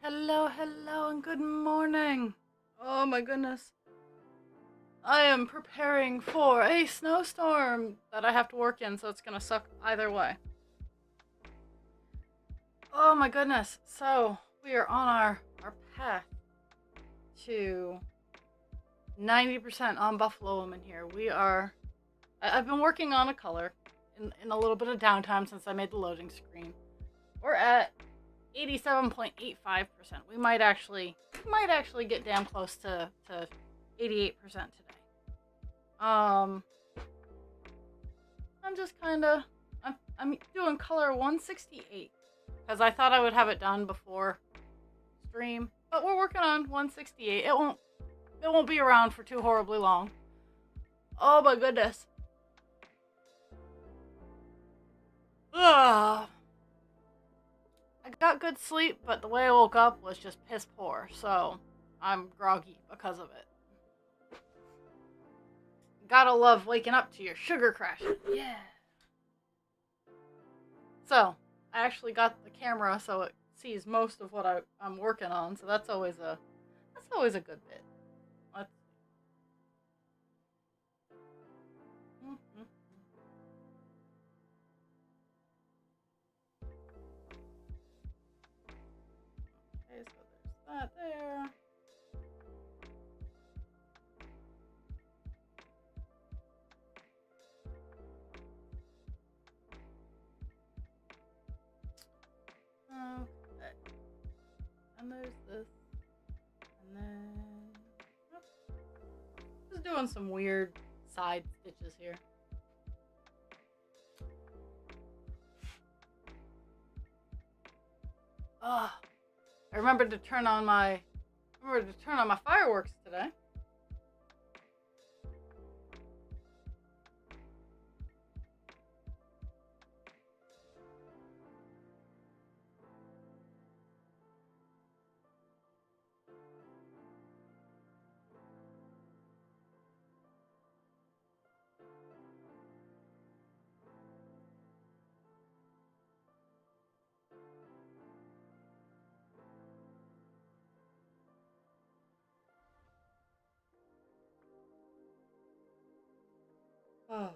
Hello, hello, and good morning. Oh my goodness. I am preparing for a snowstorm that I have to work in, so it's gonna suck either way. Oh my goodness. So, we are on our path to 90% on Buffalo Woman here. I've been working on a color in a little bit of downtime since I made the loading screen. We're at 87.85%. We might actually get damn close to 88% today. I'm just I'm doing color 168 because I thought I would have it done before stream, but we're working on 168. It won't be around for too horribly long. Oh my goodness. Ugh. I got good sleep, but the way I woke up was just piss poor, so I'm groggy because of it. Gotta love waking up to your sugar crash. Yeah. So, I actually got the camera so it sees most of what I'm working on, so that's always a good bit. Let's Okay, so there's that there. Okay. And there's this. And then just doing some weird side stitches here. Ugh. I remembered to turn on my fireworks today. Oh.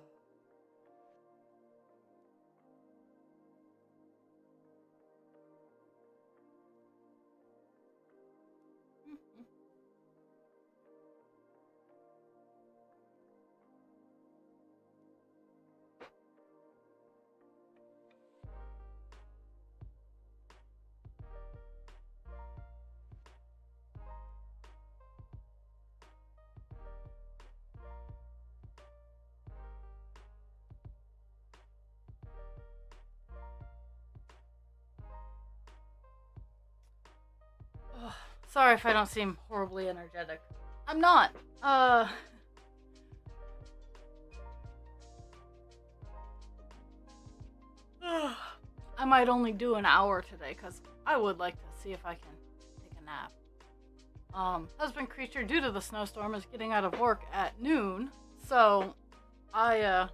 Ugh. Sorry if I don't seem horribly energetic. I'm not. I might only do an hour today because I would like to see if I can take a nap. Husband creature, due to the snowstorm, is getting out of work at noon, so I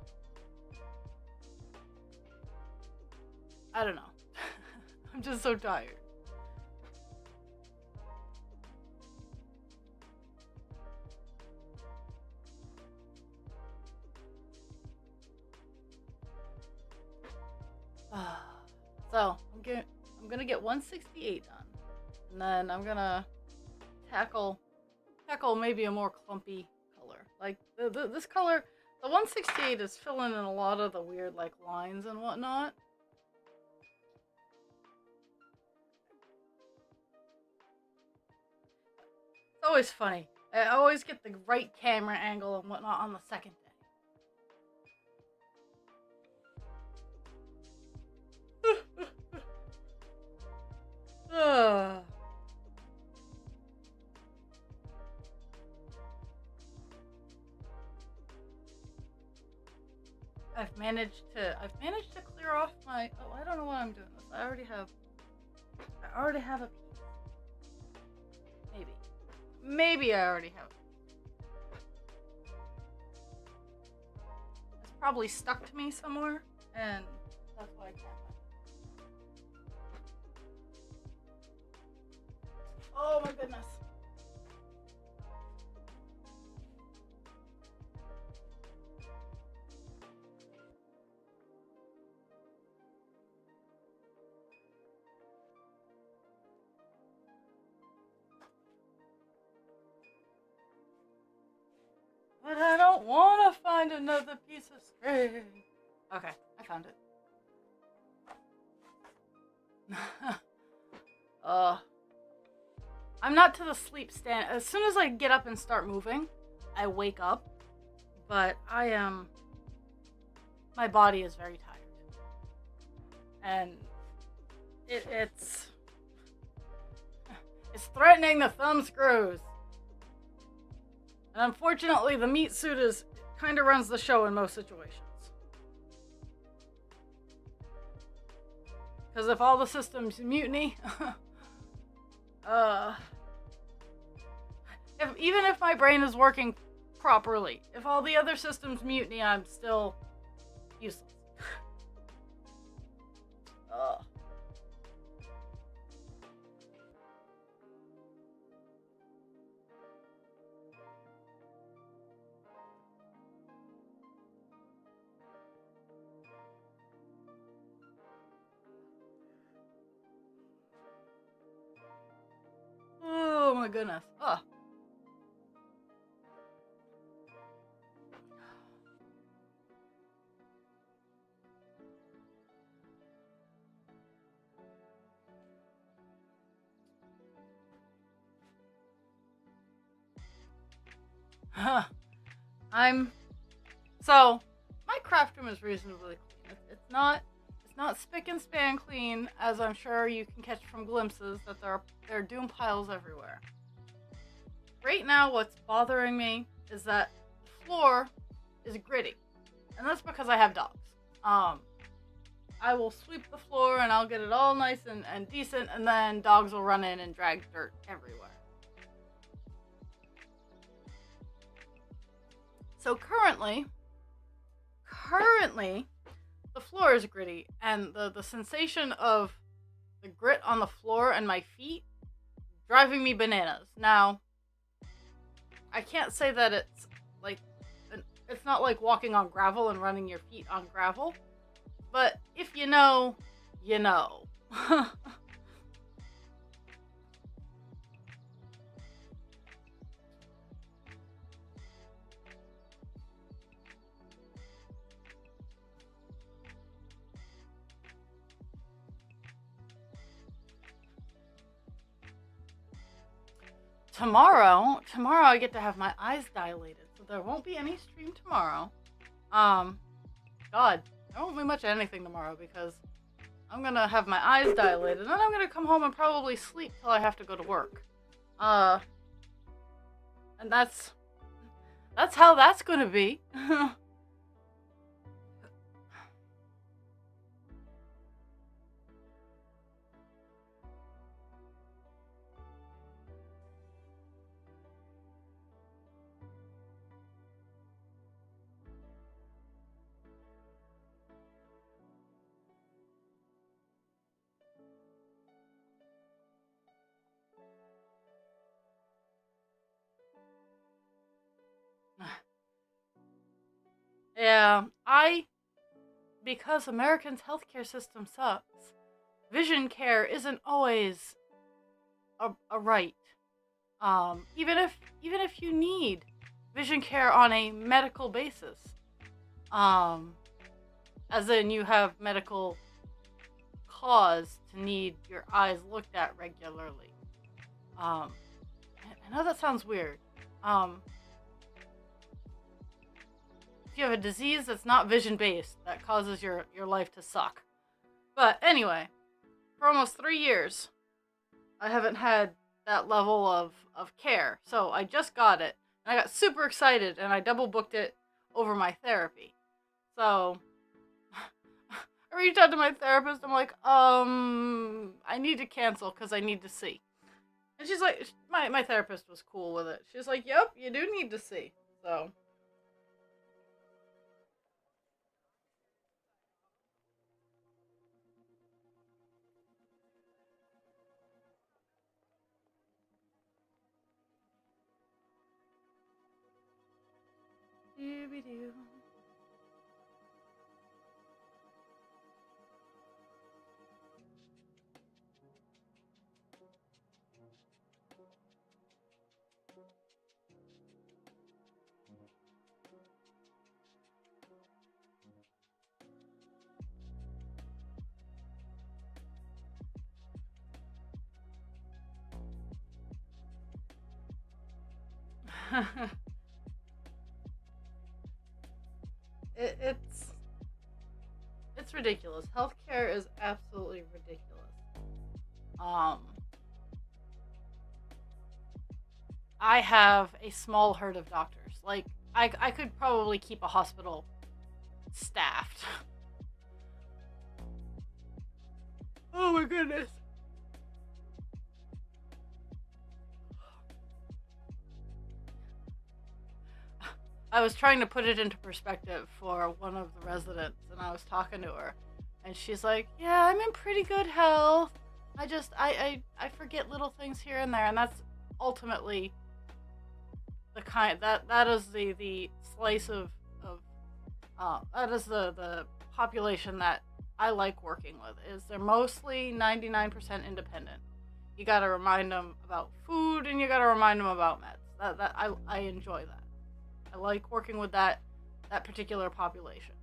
I don't know. I'm just so tired. So I'm gonna get 168 done, and then I'm gonna tackle maybe a more clumpy color. Like this color, the 168 is filling in a lot of the weird like lines and whatnot. It's always funny. I always get the right camera angle and whatnot on the second day. I've managed to clear off my. Oh, I don't know why I'm doing this. I already have a piece. Maybe I already have it. It's probably stuck to me somewhere, and that's why I can't find Oh my goodness. But I don't want to find another piece of string. Okay, I found it. I'm not to the sleep stand. As soon as I get up and start moving, I wake up. But I am. My body is very tired. And it's threatening the thumb screws. And unfortunately, the meat suit kind of runs the show in most situations. Because if all the systems mutiny, even if my brain is working properly, if all the other systems mutiny, I'm still useless. Oh my goodness. So my craft room is reasonably clean. It's not spick and span clean, as I'm sure you can catch from glimpses that there are doom piles everywhere. Right now, what's bothering me is that the floor is gritty, and that's because I have dogs. I will sweep the floor and I'll get it all nice and decent, and then dogs will run in and drag dirt everywhere. So currently, the floor is gritty, and the sensation of the grit on the floor and my feet driving me bananas. Now, I can't say that it's not like walking on gravel and running your feet on gravel, but if you know, you know. Tomorrow I get to have my eyes dilated, so there won't be any stream tomorrow. God, there won't be much of anything tomorrow because I'm gonna have my eyes dilated, and then I'm gonna come home and probably sleep till I have to go to work. And that's how that's gonna be. Yeah, because Americans' healthcare system sucks, vision care isn't always a right. Even if you need vision care on a medical basis, as in you have medical cause to need your eyes looked at regularly. I know that sounds weird. If you have a disease that's not vision-based, that causes your life to suck. But anyway, for almost 3 years, I haven't had that level of care. So I just got it, and I got super excited, and I double booked it over my therapy. So I reached out to my therapist. I'm like, I need to cancel because I need to see. And she's like, my therapist was cool with it. She's like, yep, you do need to see. So. Dooby-doo. it, it's it's ridiculous. Healthcare is absolutely ridiculous. Um, I have a small herd of doctors. Like I could probably keep a hospital staffed. Oh my goodness. I was trying to put it into perspective for one of the residents, and I was talking to her, and she's like, "Yeah, I'm in pretty good health. I forget little things here and there," and that's ultimately the kind that is the slice of that is the population that I like working with. Is they're mostly 99% independent. You got to remind them about food, and you got to remind them about meds. I enjoy that. I like working with that particular population.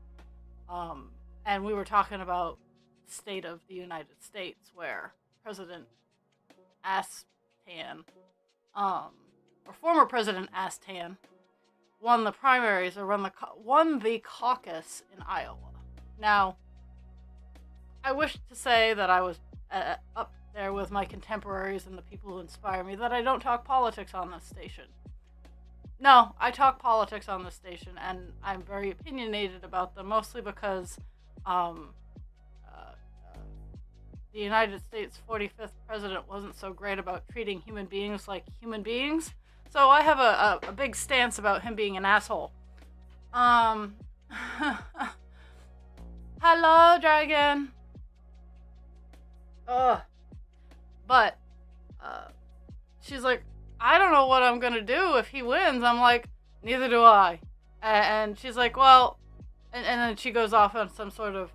And we were talking about the state of the United States, where President Astan, or former President Astan, won the primaries or won the caucus in Iowa. Now, I wish to say that I was up there with my contemporaries and the people who inspire me, that I don't talk politics on this station. No, I talk politics on this station, and I'm very opinionated about them, mostly because the United States 45th president wasn't so great about treating human beings like human beings. So I have a big stance about him being an asshole. Hello, dragon. Ugh. But, she's like, I don't know what I'm gonna do if he wins. I'm like, neither do I. And she's like, well, and then she goes off on some sort of,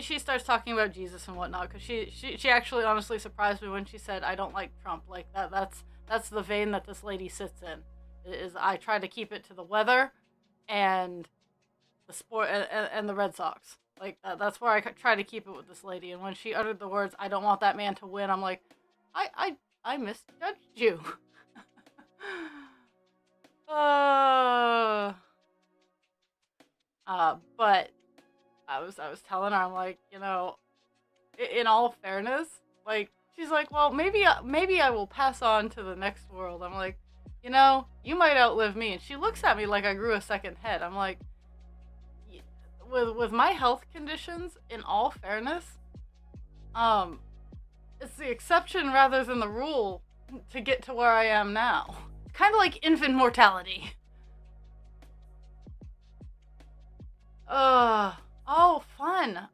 she starts talking about Jesus and whatnot, because she actually honestly surprised me when she said, I don't like Trump. Like, that's the vein that this lady sits in. Is I try to keep it to the weather and the sport and the Red Sox. Like, that's where I try to keep it with this lady. And when she uttered the words, I don't want that man to win, I'm like, I misjudged you. But I was telling her, I'm like, you know, in all fairness, like, she's like, well, maybe I will pass on to the next world. I'm like, you know, you might outlive me. And she looks at me like I grew a second head. I'm like, with my health conditions, in all fairness, it's the exception rather than the rule to get to where I am now. Kind of like infant mortality. Oh, fun.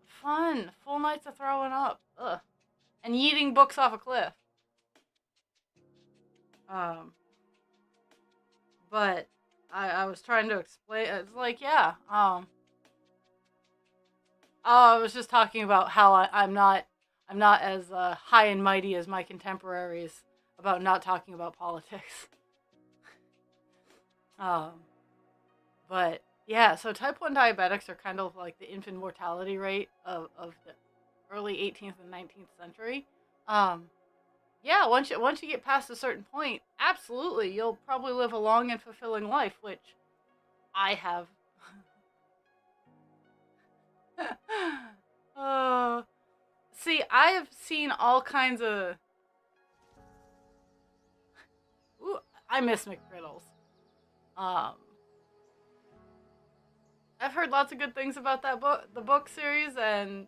Full nights of throwing up. Ugh. And yeeting books off a cliff. But I was trying to explain. It's like, yeah. I was just talking about how I'm not as high and mighty as my contemporaries about not talking about politics. But yeah, so type 1 diabetics are kind of like the infant mortality rate of the early 18th and 19th century. Yeah, once you get past a certain point, absolutely, you'll probably live a long and fulfilling life, which I have. See, I have seen all kinds of. Ooh, I miss McGriddles. I've heard lots of good things about the book series, and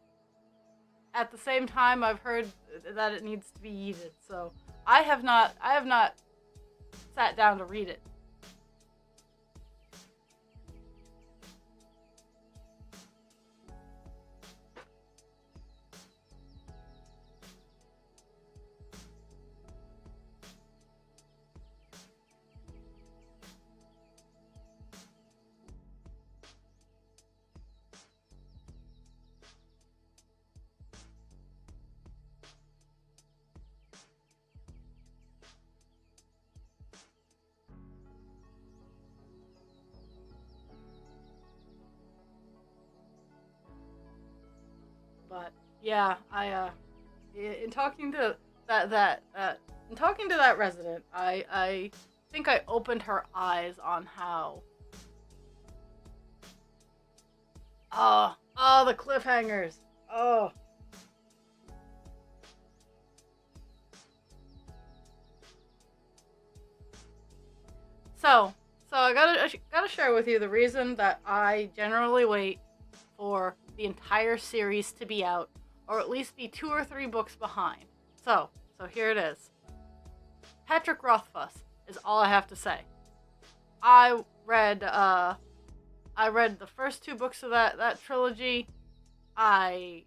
at the same time, I've heard that it needs to be yeeted. So I have not sat down to read it. But yeah, in talking to in talking to that resident, I think I opened her eyes on how the cliffhangers. Oh. So I gotta share with you the reason that I generally wait for the entire series to be out, or at least be 2 or 3 books behind. So here it is. Patrick Rothfuss is all I have to say. I read the first 2 books of that trilogy. I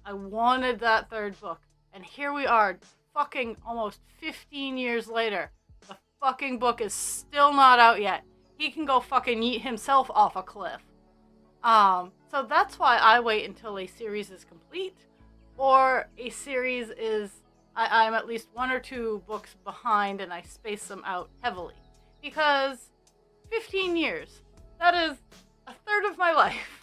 wanted that 3rd book, and here we are, fucking almost 15 years later. The fucking book is still not out yet. He can go fucking yeet himself off a cliff. So that's why I wait until a series is complete, or a series is, I'm at least 1 or 2 books behind and I space them out heavily. Because 15 years, that is a third of my life.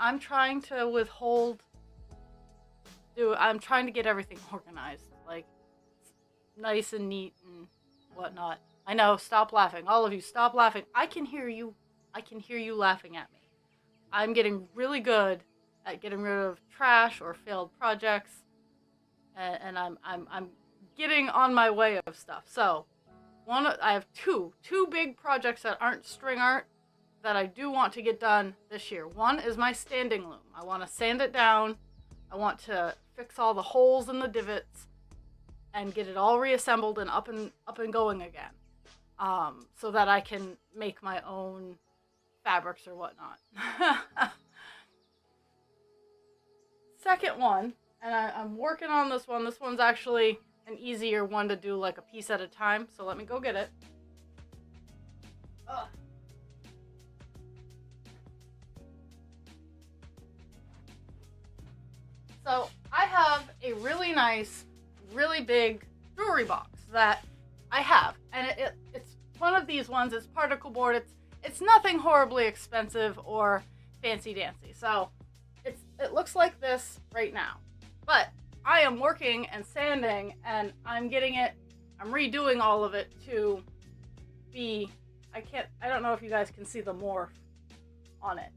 I'm trying to withhold. I'm trying to get everything organized, like nice and neat and whatnot. I know. Stop laughing, all of you. Stop laughing. I can hear you. I can hear you laughing at me. I'm getting really good at getting rid of trash or failed projects, and I'm getting on my way of stuff. So, I have two big projects that aren't string art that I do want to get done this year. One is my standing loom. I want to sand it down. I want to fix all the holes in the divots and get it all reassembled and up and going again, so that I can make my own fabrics or whatnot. Second one, and I'm working on this one. This one's actually an easier one to do, like a piece at a time. So let me go get it. Ugh. So I have a really nice, really big jewelry box that I have, and it's one of these ones. It's particle board. It's nothing horribly expensive or fancy dancy. So it looks like this right now, but I am working and sanding, and I'm redoing all of it to be. I don't know if you guys can see the morph on it,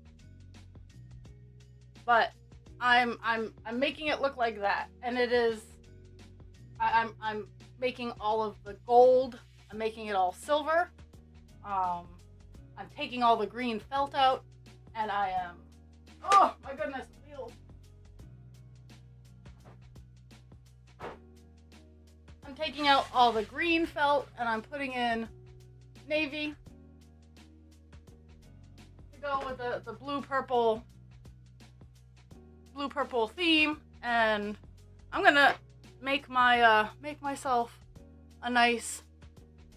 but I'm making it look like that, and it is. I'm making all of the gold. I'm making it all silver. I'm taking all the green felt out, and I am. Oh my goodness, wheels! I'm taking out all the green felt, and I'm putting in navy to go with the blue purple theme, and I'm gonna make myself a nice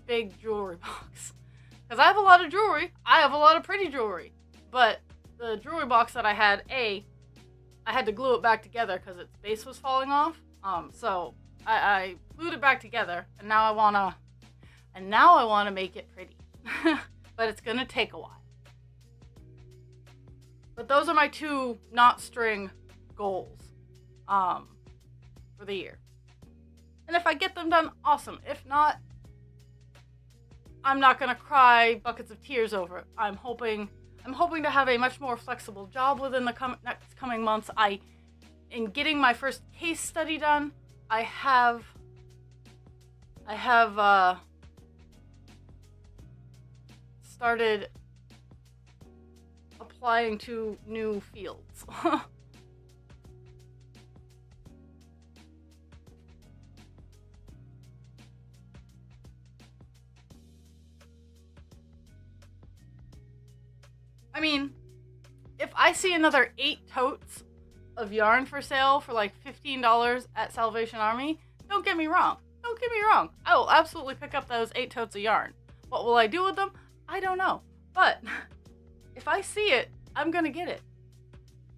big jewelry box, because I have a lot of jewelry. I have a lot of pretty jewelry, but the jewelry box that I had, I had to glue it back together because its base was falling off. So I glued it back together, and now I wanna make it pretty, but it's gonna take a while. But those are my 2 not string goals for the year. And if I get them done, awesome. If not, I'm not gonna cry buckets of tears over it. I'm hoping to have a much more flexible job within the next coming months. In getting my first case study done, I have started applying to new fields. I if I see another 8 totes of yarn for sale for like $15 at Salvation Army, don't get me wrong. Don't get me wrong. I will absolutely pick up those 8 totes of yarn. What will I do with them? I don't know. But if I see it, I'm gonna get it.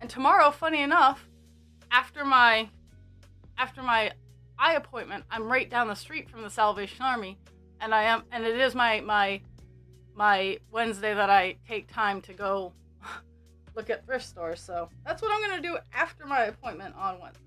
And tomorrow, funny enough, after my eye appointment, I'm right down the street from the Salvation Army, and it is my Wednesday that I take time to go look at thrift stores. So that's what I'm gonna do after my appointment on Wednesday.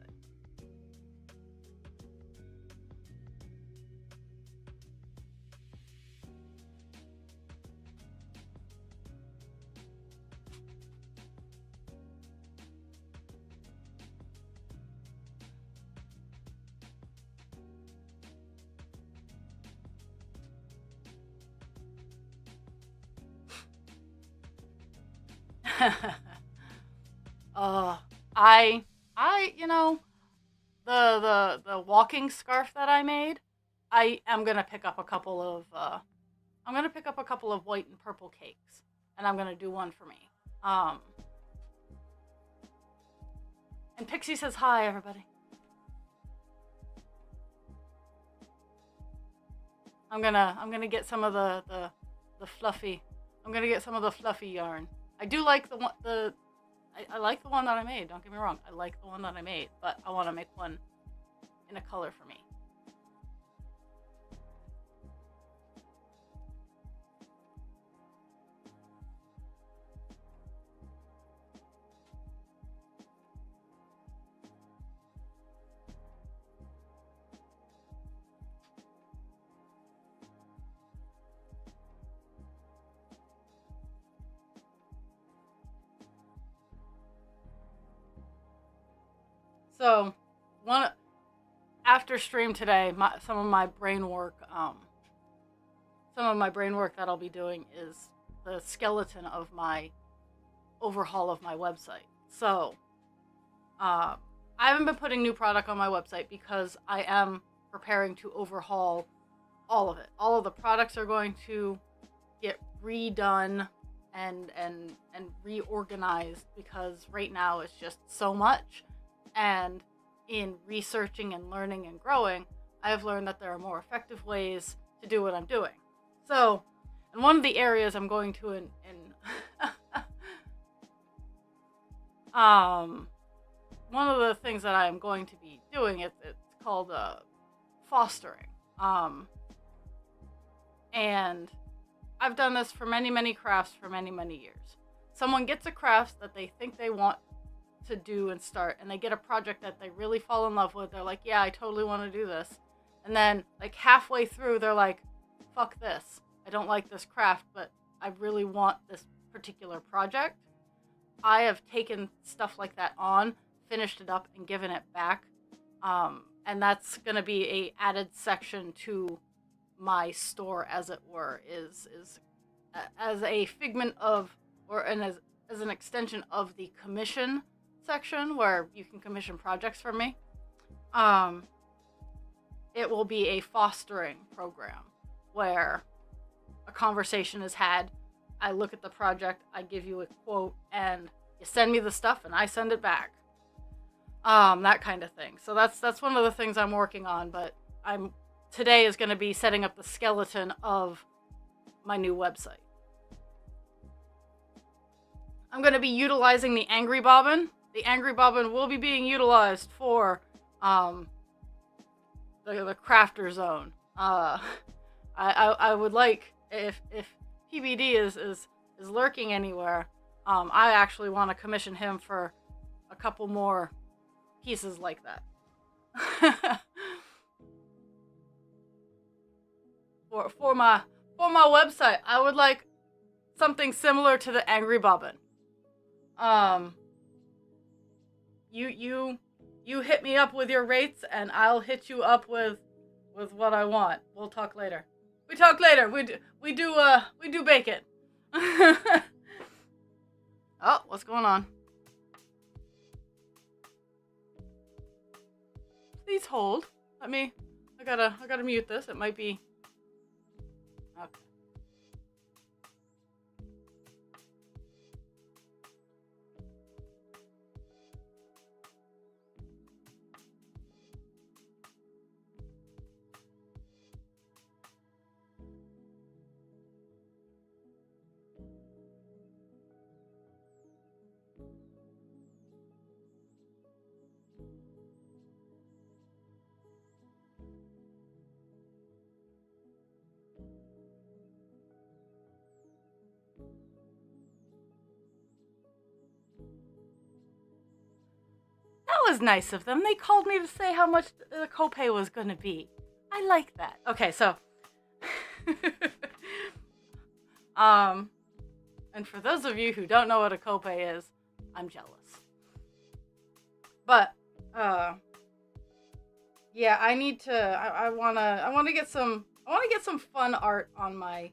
You know, the walking scarf that I made, I am gonna pick up a couple of white and purple cakes, and I'm gonna do one for me. And Pixie says hi, everybody. I'm gonna get some of the fluffy. I'm gonna get some of the fluffy yarn. I do like I like the one that I made. Don't get me wrong. I like the one that I made, but I want to make one in a color for me. So, after stream today, some of my brain work that I'll be doing is the skeleton of my overhaul of my website. So, I haven't been putting new product on my website because I am preparing to overhaul all of it. All of the products are going to get redone and reorganized because right now it's just so much. And in researching and learning and growing, I have learned that there are more effective ways to do what I'm doing. So, and one of the areas I'm going to one of the things that I'm going to be doing, it's called fostering. And I've done this for many crafts for many years. Someone gets a craft that they think they want to do and start, and they get a project that they really fall in love with. They're like, yeah, I totally want to do this. And then like halfway through, they're like, fuck this. I don't like this craft, but I really want this particular project. I have taken stuff like that on, finished it up, and given it back. And that's going to be a added section to my store, as it were, is as a figment of, as an extension of the commission section where you can commission projects from me. It will be a fostering program where a conversation is had. I look at the project, I give you a quote, and you send me the stuff and I send it back. That kind of thing. So that's one of the things I'm working on, but today is going to be setting up the skeleton of my new website. I'm going to be utilizing the Angry Bobbin. The Angry Bobbin will be being utilized for the crafter zone. I would like, if PBD is lurking anywhere, I actually want to commission him for a couple more pieces like that. for my website, I would like something similar to the Angry Bobbin. You hit me up with your rates, and I'll hit you up with what I want. We'll talk later. We talk later. We do bacon. Oh, what's going on? Please hold. I gotta mute this. It might be. Okay. was nice of them. They called me to say how much the copay was going to be. I like that. Okay, so and for those of you who don't know what a copay is, I'm jealous. But yeah, I need to I want to get some fun art on my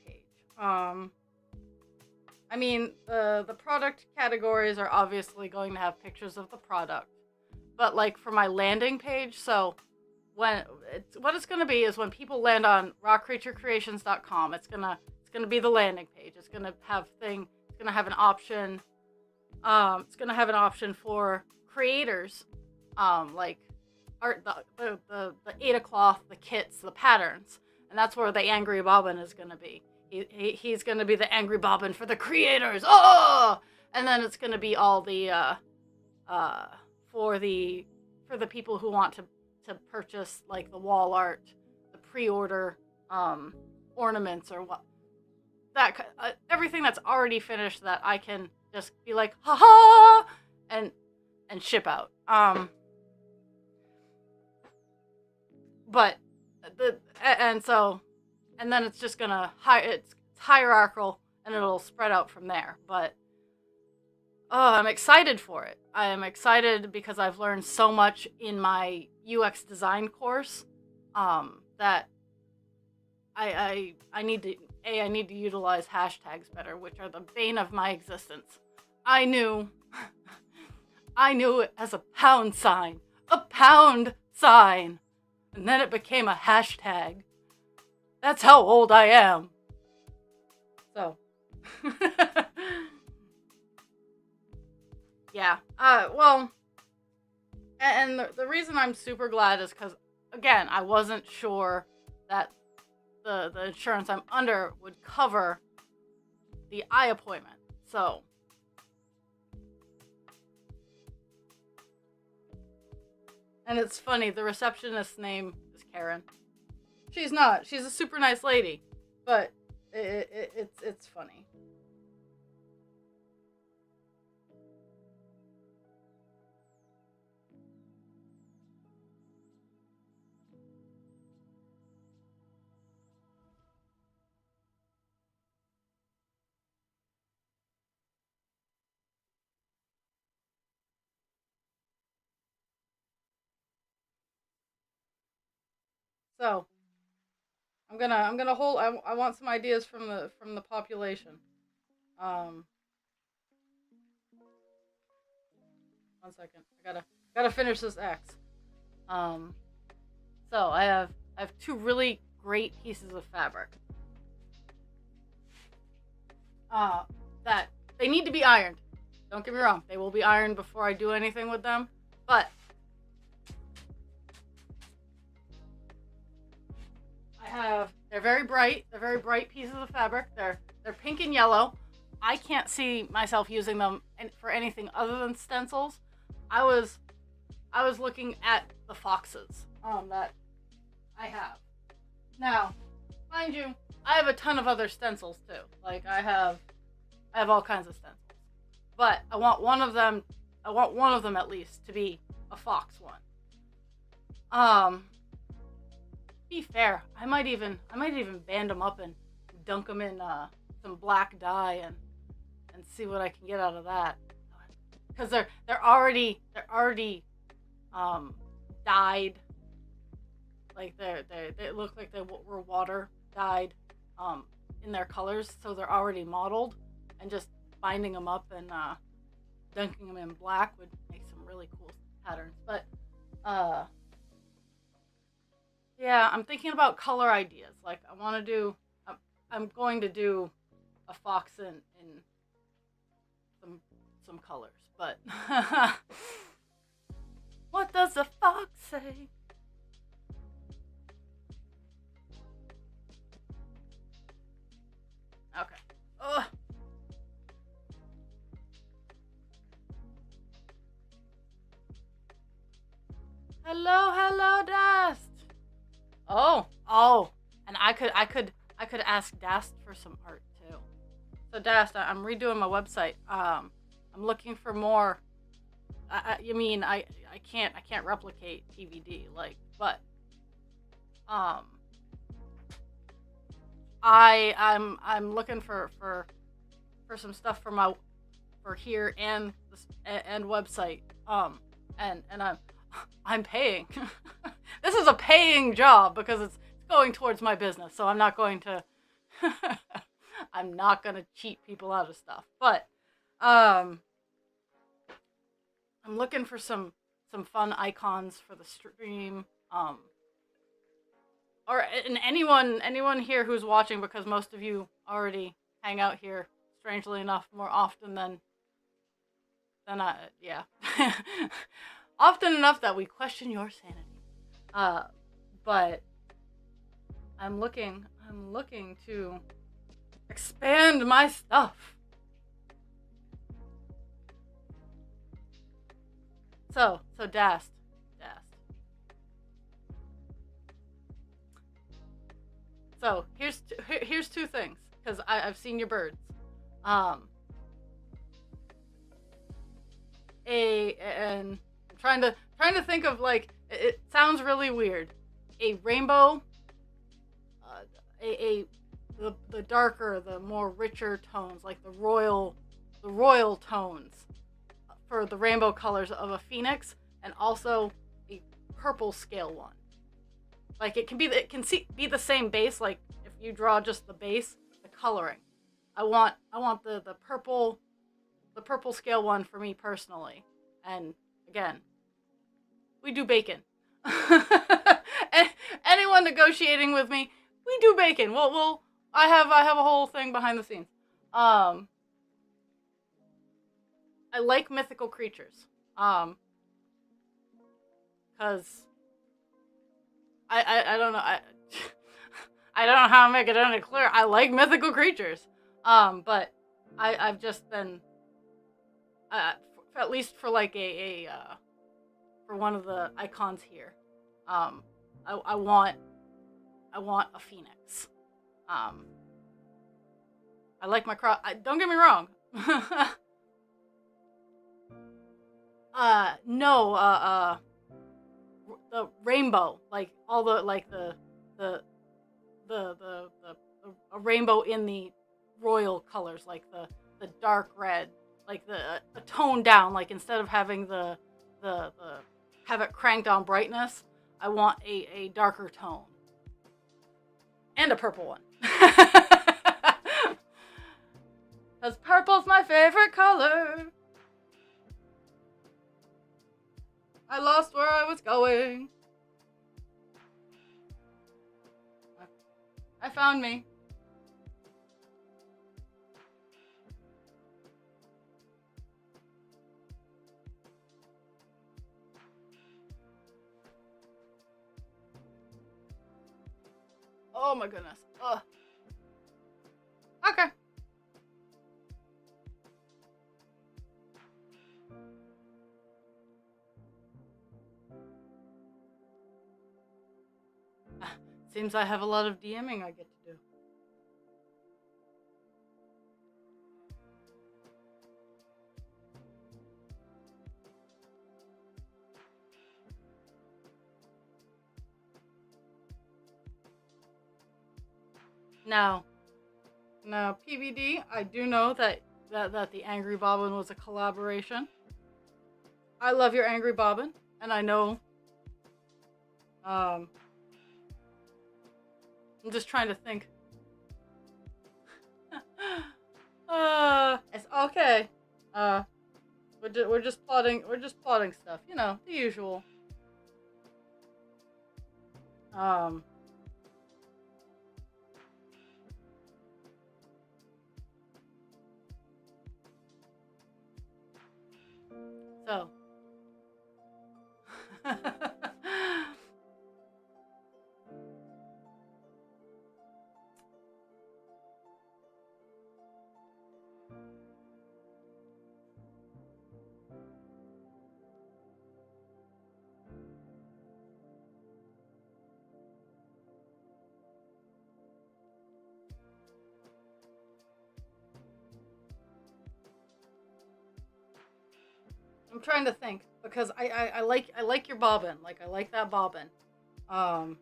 page. I mean, the product categories are obviously going to have pictures of the product. But like for my landing page, so what it's going to be is when people land on rockcreaturecreations.com, it's going to be the landing page. It's going to have an option. It's going to have an option for creators, like art, the Ada cloth, the kits, the patterns, and that's where the Angry Bobbin is going to be. He's going to be the Angry Bobbin for the creators. Oh, and then it's going to be all the for the people who want to purchase like the wall art, the pre-order ornaments or what that everything that's already finished that I can just be like haha and ship out. But and then it's just gonna it's hierarchical and it'll spread out from there. But I'm excited for it. I am excited because I've learned so much in my UX design course that I need to utilize hashtags better, which are the bane of my existence. I knew it as a pound sign, and then it became a hashtag. That's how old I am. So, yeah. Well, and the reason I'm super glad is because, again, I wasn't sure that the insurance I'm under would cover the eye appointment. So, and it's funny, the receptionist's name is Karen. She's not. She's a super nice lady, but it's funny. So, I'm gonna hold. I want some ideas from the population. Um, 1 second. I gotta finish this X. So I have two really great pieces of fabric. That they need to be ironed. Don't get me wrong. They will be ironed before I do anything with them. But they're very bright. They're very bright pieces of fabric. They're pink and yellow. I can't see myself using them for anything other than stencils. I was looking at the foxes that I have. Now, mind you, I have a ton of other stencils too. Like I have all kinds of stencils. But I want one of them at least to be a fox one. Be fair, I might even band them up and dunk them in some black dye and see what I can get out of that. Because they're already dyed. Like they look like they were water dyed in their colors, so they're already modeled, and just binding them up and dunking them in black would make some really cool patterns. But yeah, I'm thinking about color ideas. Like I'm going to do a fox in some colors, but what does the fox say? Okay. Ugh. Hello, Dust. Oh, and I could ask Dast for some art too. So Dast, I'm redoing my website. I'm looking for more I can't replicate PVD, like, but um I'm looking for some stuff for here and and website. And I'm paying. This is a paying job because it's going towards my business, so I'm not going to I'm not going to cheat people out of stuff. But um I'm looking for some fun icons for the stream. Or and anyone here who's watching, because most of you already hang out here, strangely enough, more often than I, yeah. Often enough that we question your sanity. But I'm looking to expand my stuff. So Dast. So here's two things, because I've seen your birds. And I'm trying to think of, like, it sounds really weird. A rainbow, the darker, the more richer tones, like the royal tones for the rainbow colors of a phoenix, and also a purple scale one. Like, it can be the same base. Like, if you draw just the base, the coloring. I want the purple scale one for me personally. And again, we do bacon. Anyone negotiating with me, we do bacon. Well, I have a whole thing behind the scenes. I like mythical creatures. Cause I don't know. I don't know how to make it any clear. I like mythical creatures. But I've just been, at least for like for one of the icons here, I want a phoenix. I like my cross. Don't get me wrong. No. The rainbow, like all the like the a rainbow in the royal colors, like the dark red, like a tone down, like instead of having the have it cranked on brightness, I want a darker tone. And a purple one. Cause purple's my favorite color. I lost where I was going. I found me. Oh my goodness. Ugh. Okay. Seems I have a lot of DMing I get to do. Now, PVD, I do know that the Angry Bobbin was a collaboration. I love your Angry Bobbin, and I know, I'm just trying to think. It's okay. We're just plotting stuff, you know, the usual. So. I'm trying to think because I like your bobbin. Like I like that bobbin. Um,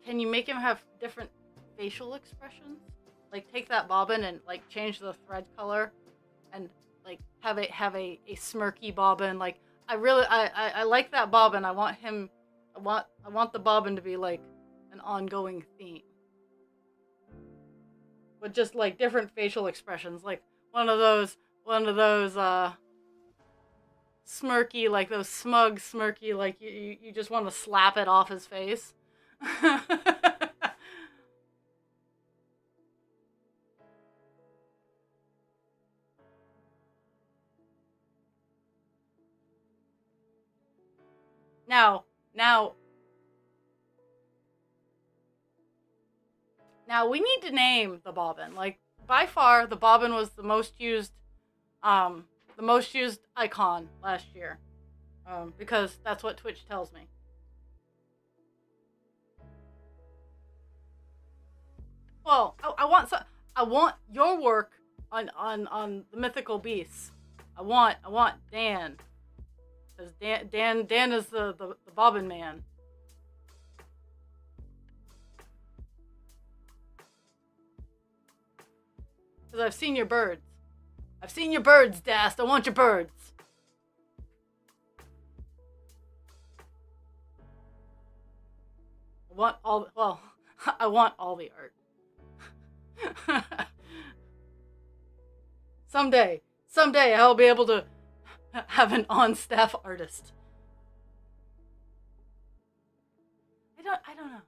can you make him have different facial expressions? Like take that bobbin and like change the thread color and like have a smirky bobbin. Like I like that bobbin. I want the bobbin to be like an ongoing theme with just like different facial expressions. Like one of those smirky, like those smug smirky, like you just want to slap it off his face. now now Now we need to name the bobbin. Like by far, the bobbin was um, the most used icon last year, because that's what Twitch tells me. Well, I want your work on the mythical beasts. I want Dan, because Dan is the bobbin man. Because I've seen your birds. I've seen your birds, Dast. I want your birds. I want all. Well, I want all the art. Someday, I'll be able to have an on-staff artist. I don't know.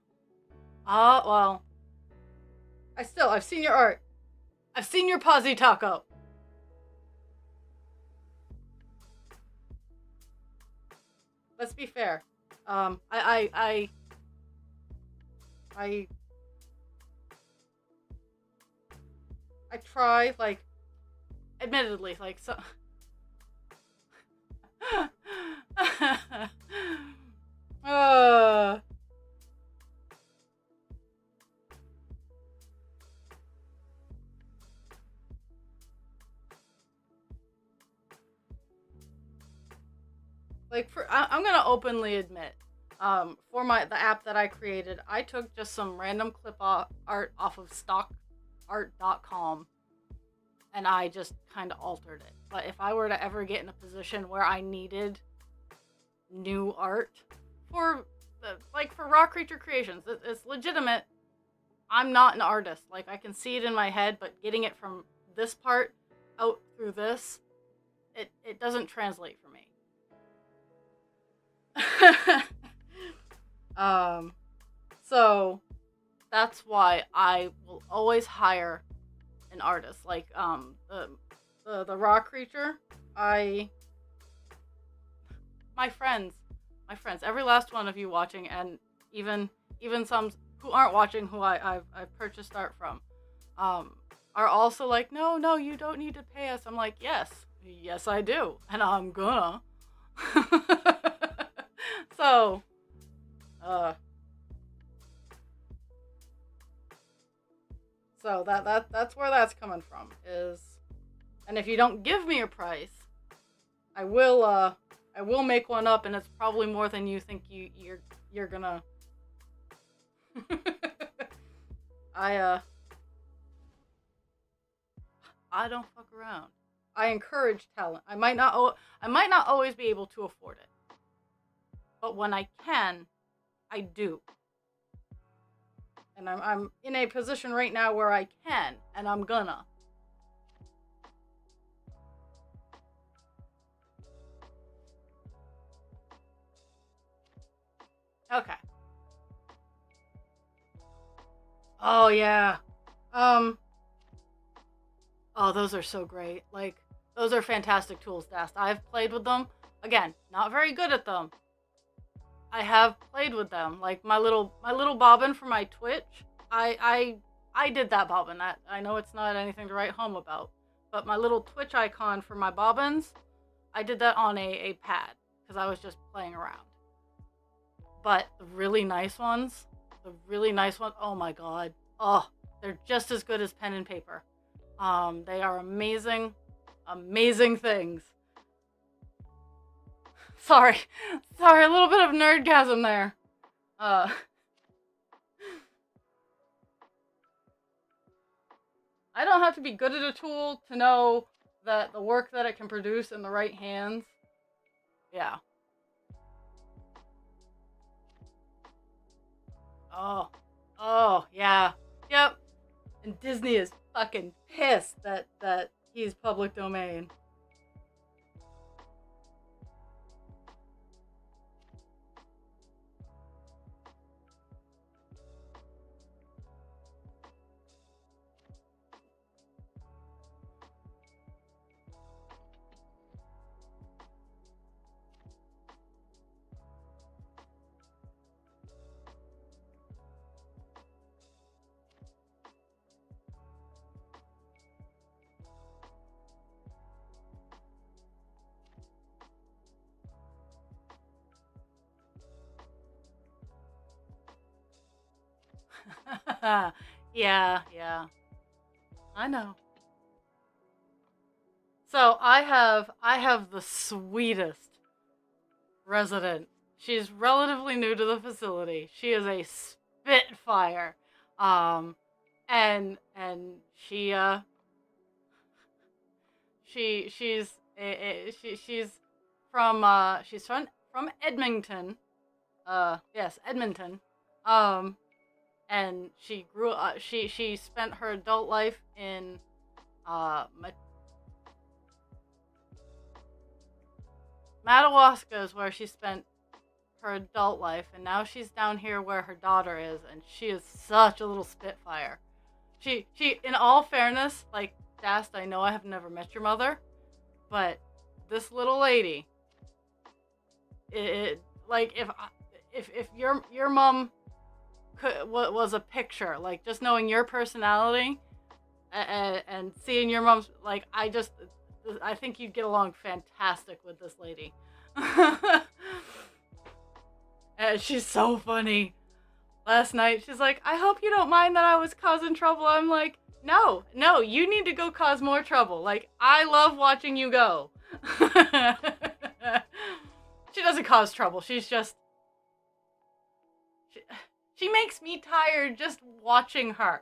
Well, I've seen your art. I've seen your Posy Taco. Let's be fair. I I try, like, admittedly, like, so. uh, I'm gonna openly admit, for the app that I created, I took just some random art off of stockart.com and I just kind of altered it. But if I were to ever get in a position where I needed new art for for raw creature creations, it's legitimate. I'm not an artist. Like, I can see it in my head, but getting it from this part out through this, it doesn't translate for me. So that's why I will always hire an artist. Like, the raw creature, my friends, every last one of you watching, and even some who aren't watching, who I've purchased art from, are also like, no, you don't need to pay us. I'm like, yes I do, and I'm gonna. So, that's where that's coming from, is, and if you don't give me a price, I will make one up, and it's probably more than you think you're gonna. I don't fuck around. I encourage talent. I might not always be able to afford it, but when I can, I do. And I'm in a position right now where I can, and I'm gonna. Okay. Oh yeah. Um. Oh, those are so great. Like, those are fantastic tools, Dast. I've played with them. Again, not very good at them. I have played with them. Like my little bobbin for my Twitch. I did that bobbin. I know it's not anything to write home about, but my little Twitch icon for my bobbins, I did that on a pad because I was just playing around. But the really nice ones, oh my god. Oh, they're just as good as pen and paper. They are amazing things. Sorry. Sorry, a little bit of nerdgasm there. Uh, I don't have to be good at a tool to know that the work that it can produce in the right hands. Yeah. Oh. Oh, yeah. Yep. And Disney is fucking pissed that he's public domain. Yeah, yeah. I know. So I have the sweetest resident. She's relatively new to the facility. She is a spitfire. Um and she's from Edmonton. Yes, Edmonton. Um and she grew up she spent her adult life in uh Madawaska is where she spent her adult life, and now she's down here where her daughter is, and she is such a little spitfire. In all fairness, like, Dast, I know I have never met your mother, but this little lady, like, if your mom was a picture, like, just knowing your personality and seeing your mom's, like, I think you'd get along fantastic with this lady. And she's so funny. Last night, she's like, I hope you don't mind that I was causing trouble. I'm like, no, you need to go cause more trouble. Like, I love watching you go. She doesn't cause trouble. She's just... She makes me tired just watching her.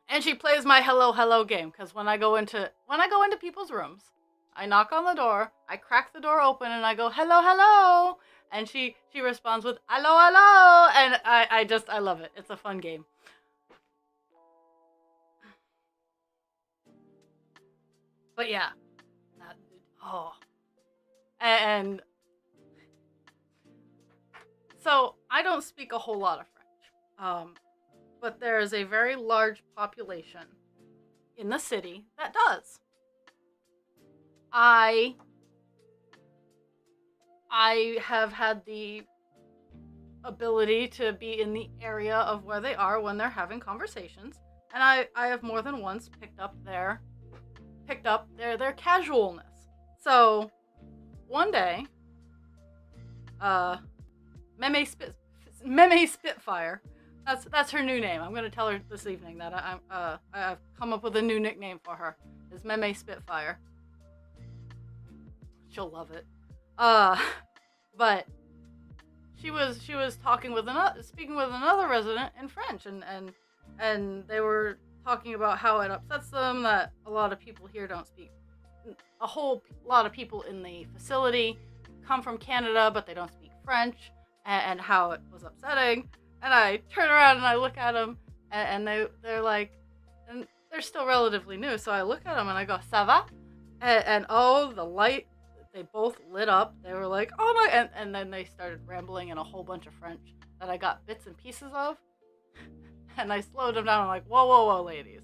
And she plays my hello hello game, because when I go into people's rooms, I knock on the door, I crack the door open, and I go hello hello, and she responds with hello hello, and I love it. It's a fun game. But yeah, oh, and so I don't speak a whole lot of French. But there is a very large population in the city that does. I have had the ability to be in the area of where they are when they're having conversations, and I have more than once picked up their casualness. So one day, Meme Spitfire. That's her new name. I'm gonna tell her this evening that I've come up with a new nickname for her. Is Meme Spitfire. She'll love it. But she was speaking with another resident in French, and they were talking about how it upsets them that a lot of people here don't speak. A whole lot of people in the facility come from Canada, but they don't speak French, and how it was upsetting. And I turn around and I look at them, and they're like, and they're still relatively new, so I look at them and I go, ça va? And oh, the light, they both lit up. They were like, oh my, and then they started rambling in a whole bunch of French that I got bits and pieces of. And I slowed them down. I'm like, whoa, ladies.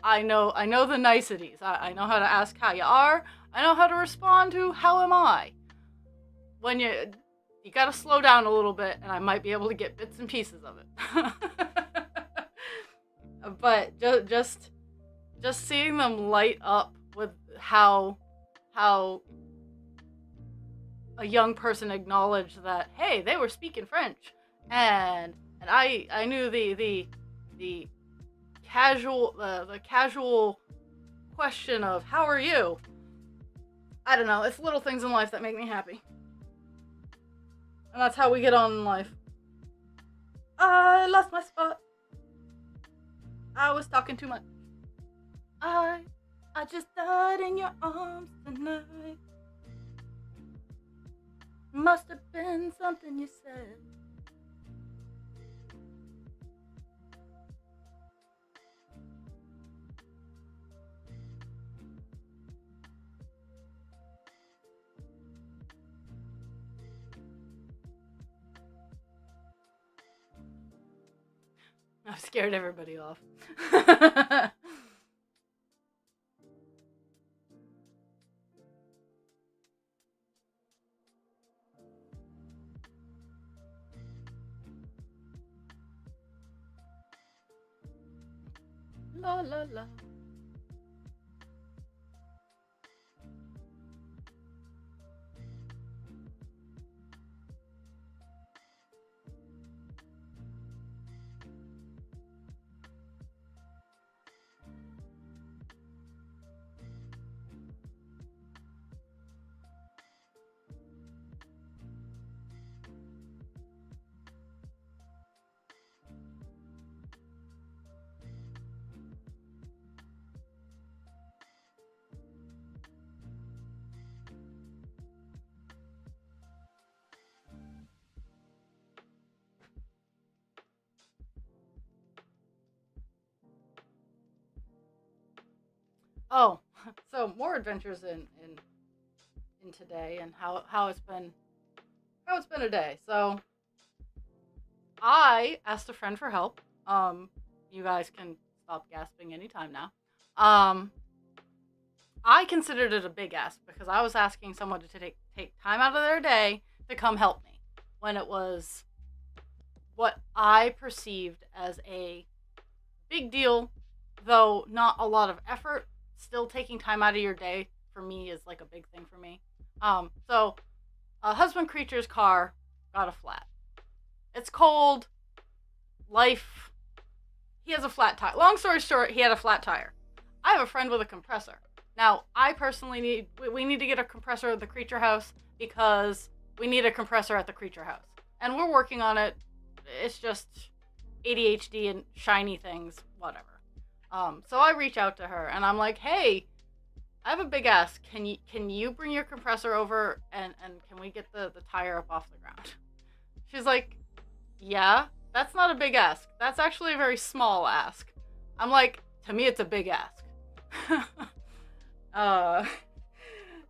I know the niceties. I know how to ask how you are. I know how to respond to how am I. When you gotta slow down a little bit, and I might be able to get bits and pieces of it. But just seeing them light up with how a young person acknowledged that, hey, they were speaking French, and I knew the casual question of, how are you? I don't know. It's little things in life that make me happy. And that's how we get on in life. I lost my spot. I was talking too much. I just died in your arms tonight. Must have been something you said. I've scared everybody off. La la la. Oh, so more adventures in today and how it's been a day. So I asked a friend for help. You guys can stop gasping anytime now. I considered it a big ask because I was asking someone to take time out of their day to come help me when it was what I perceived as a big deal, though not a lot of effort. Still, taking time out of your day for me is like a big thing for me. So a husband creature's car got a flat. It's cold. Life. He has a flat tire. Long story short, he had a flat tire. I have a friend with a compressor. Now, I personally we need to get a compressor at the creature house because we need a compressor at the creature house. And we're working on it. It's just ADHD and shiny things, whatever. So I reach out to her and I'm like, hey, I have a big ask. Can you bring your compressor over and can we get the tire up off the ground? She's like, yeah, that's not a big ask. That's actually a very small ask. I'm like, to me, it's a big ask.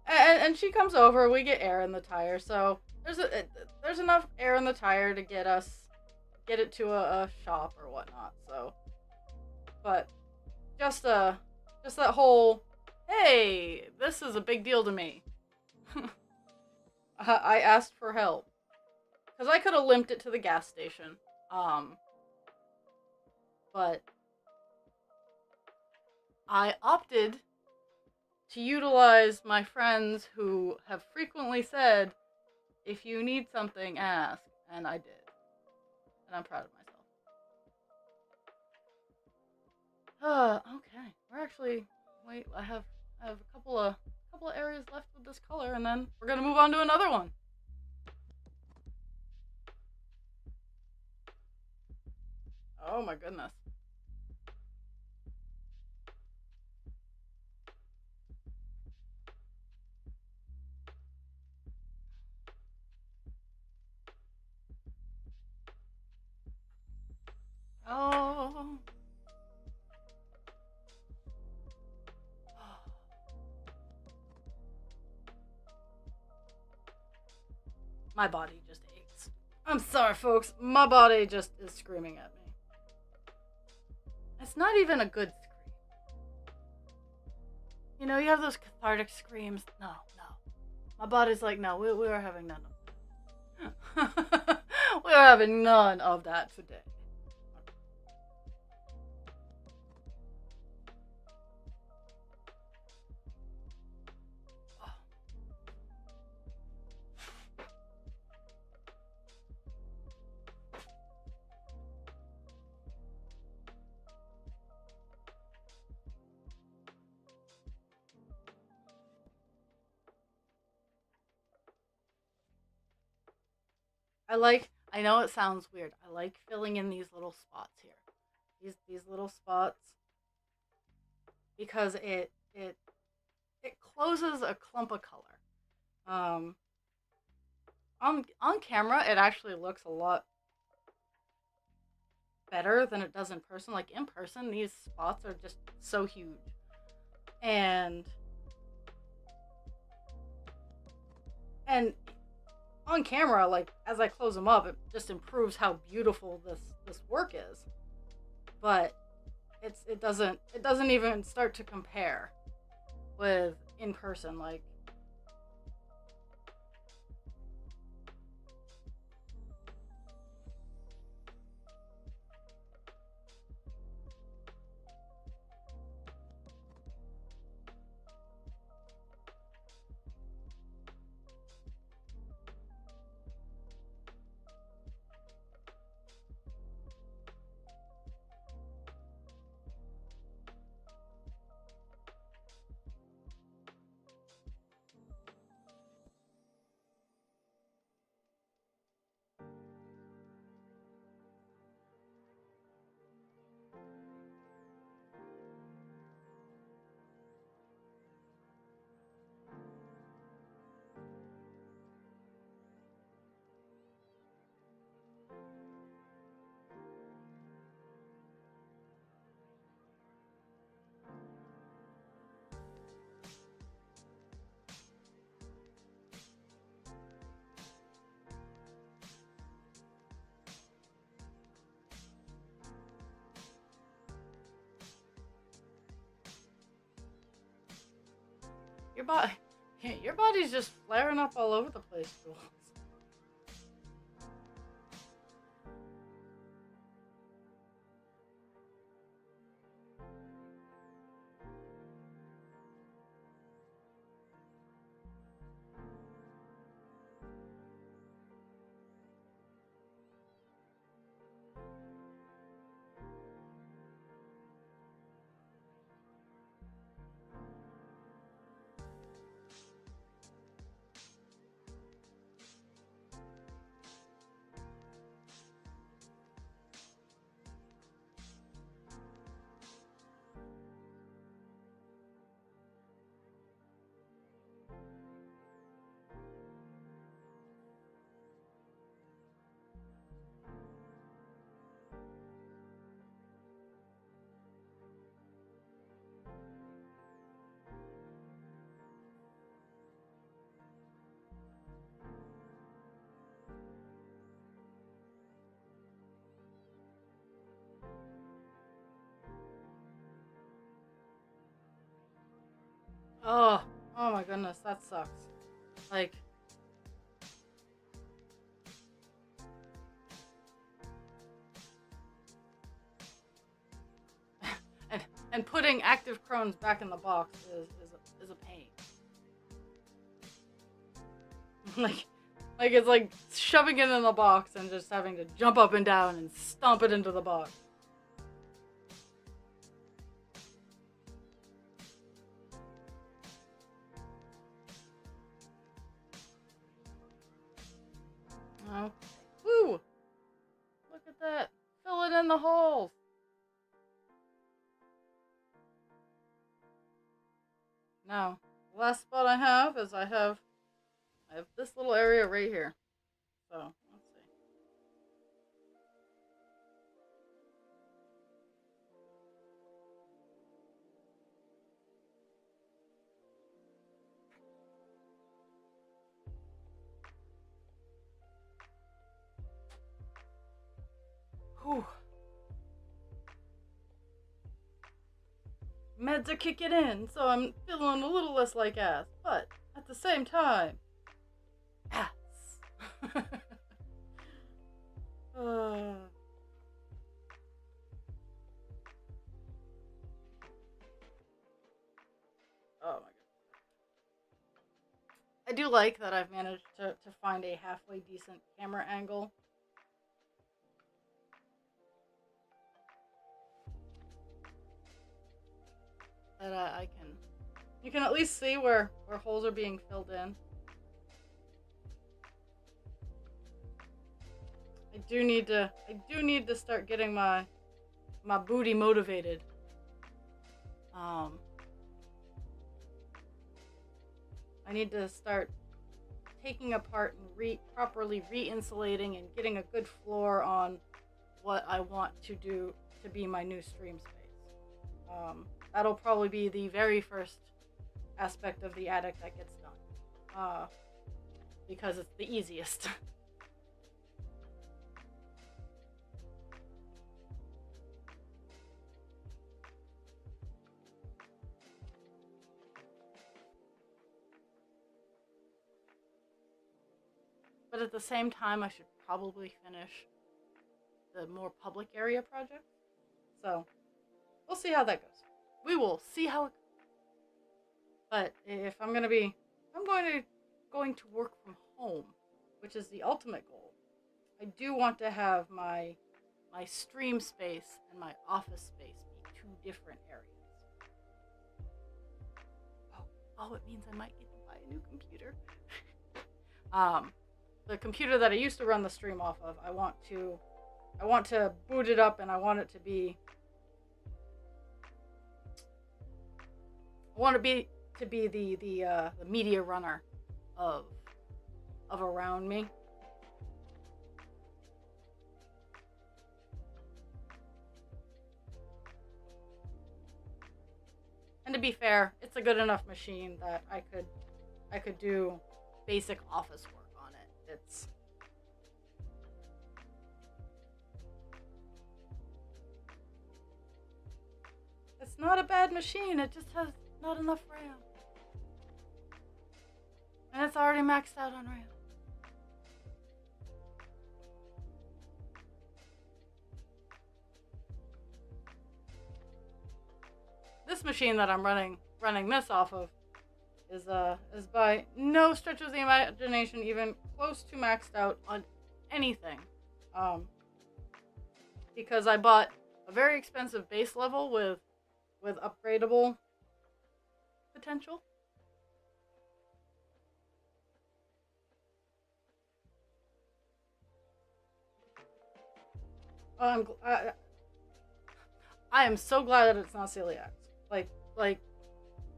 And she comes over. We get air in the tire, so there's enough air in the tire to get it to a shop or whatnot. So, but just that whole, hey, this is a big deal to me. I asked for help because I could have limped it to the gas station. But I opted to utilize my friends who have frequently said, if you need something, ask. And I did. And I'm proud of myself. Okay. We're actually, wait, I have a couple of areas left with this color, and then we're gonna move on to another one. Oh my goodness. Oh. My body just aches. I'm sorry, folks. My body just is screaming at me. It's not even a good scream. You know, you have those cathartic screams. No. My body's like, no, we are having none of that. We are having none of that today. I know it sounds weird. I like filling in these little spots here. These little spots because it closes a clump of color. Um, on camera, it actually looks a lot better than it does in person. Like in person, these spots are just so huge, and and on camera, like as I close them up, it just improves how beautiful this work is. But it doesn't even start to compare with in person. Like your body, your body's just flaring up all over the place, Jules. Oh, oh my goodness, that sucks. Like, and and putting active Crohn's back in the box is a pain. like, like it's like shoving it in the box and just having to jump up and down and stomp it into the box. Oh, woo! Look at that. Fill it in the holes. Now, the last spot I have is I have this little area right here. So let's see. Whew. Meds are kicking in, so I'm feeling a little less like ass, but at the same time, ass. uh, oh my god. I do like that I've managed to find a halfway decent camera angle. That I can, you can at least see where holes are being filled in. I do need to start getting my booty motivated. Um, I need to start taking apart and properly re-insulating and getting a good floor on what I want to do to be my new stream space. That'll probably be the very first aspect of the attic that gets done. Because it's the easiest. But at the same time, I should probably finish the more public area project. So, we'll see how that goes. We will see how it goes. But if I'm going to work from home, which is the ultimate goal, I do want to have my stream space and my office space be two different areas. Oh, it means I might get to buy a new computer. The computer that I used to run the stream off of, I want to boot it up, and I want it to be the media runner of around me. And to be fair, it's a good enough machine that I could do basic office work on it. It's not a bad machine, it just has not enough RAM. And it's already maxed out on RAM. This machine that I'm running this off of is by no stretch of the imagination even close to maxed out on anything. Because I bought a very expensive base level with upgradable potential. I am so glad that it's not celiac.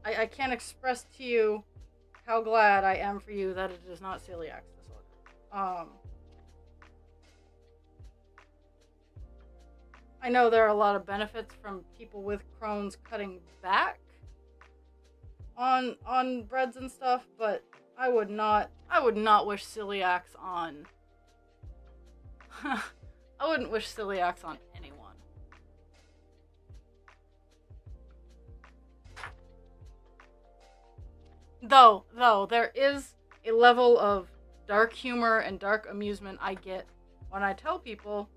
I can't express to you how glad I am for you that it is not celiac disorder. I know there are a lot of benefits from people with Crohn's cutting back on breads and stuff, but I would not wish celiacs on I wouldn't wish celiacs on anyone. Though there is a level of dark humor and dark amusement I get when I tell people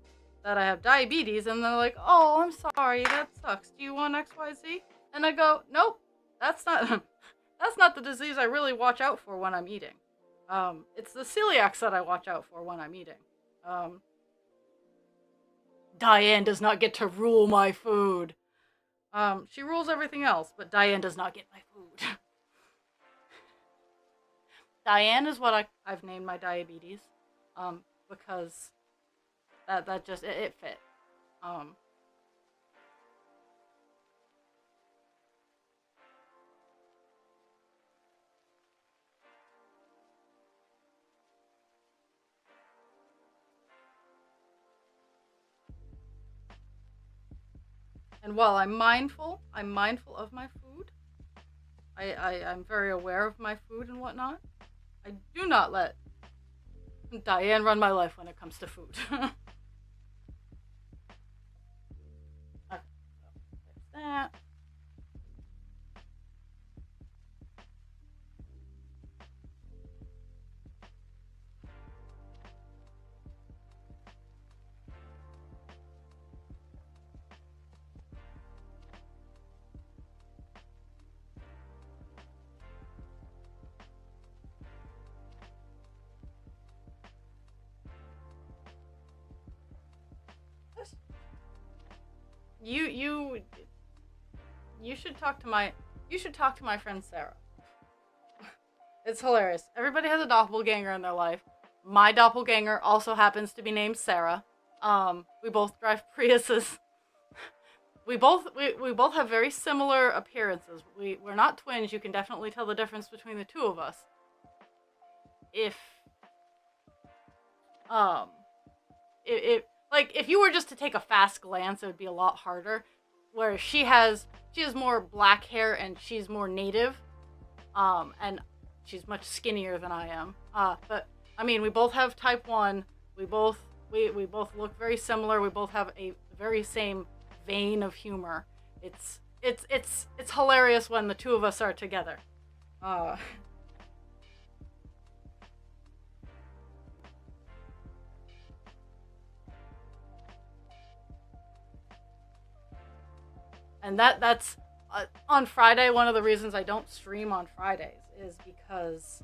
that I have diabetes, and they're like, "Oh, I'm sorry, that sucks. Do you want XYZ?" And I go, "Nope, that's not that's not the disease I really watch out for when I'm eating. It's the celiacs that I watch out for when I'm eating. Diane does not get to rule my food. She rules everything else, but Diane does not get my food." Diane is what I've named my diabetes, because that just it fit. And while I'm mindful of my food. I'm very aware of my food and whatnot. I do not let Diane run my life when it comes to food. Okay, so fix that. You should talk to my friend Sarah. It's hilarious. Everybody has a doppelganger in their life. My doppelganger also happens to be named Sarah. We both drive Priuses. We both have very similar appearances. We're not twins. You can definitely tell the difference between the two of us. If um if you were just to take a fast glance, it would be a lot harder. Where she has more black hair and she's more native, and she's much skinnier than I am. But I mean, we both have type 1. We both look very similar. We both have a very same vein of humor. It's hilarious when the two of us are together. Uh, and that's on Friday. One of the reasons I don't stream on Fridays is because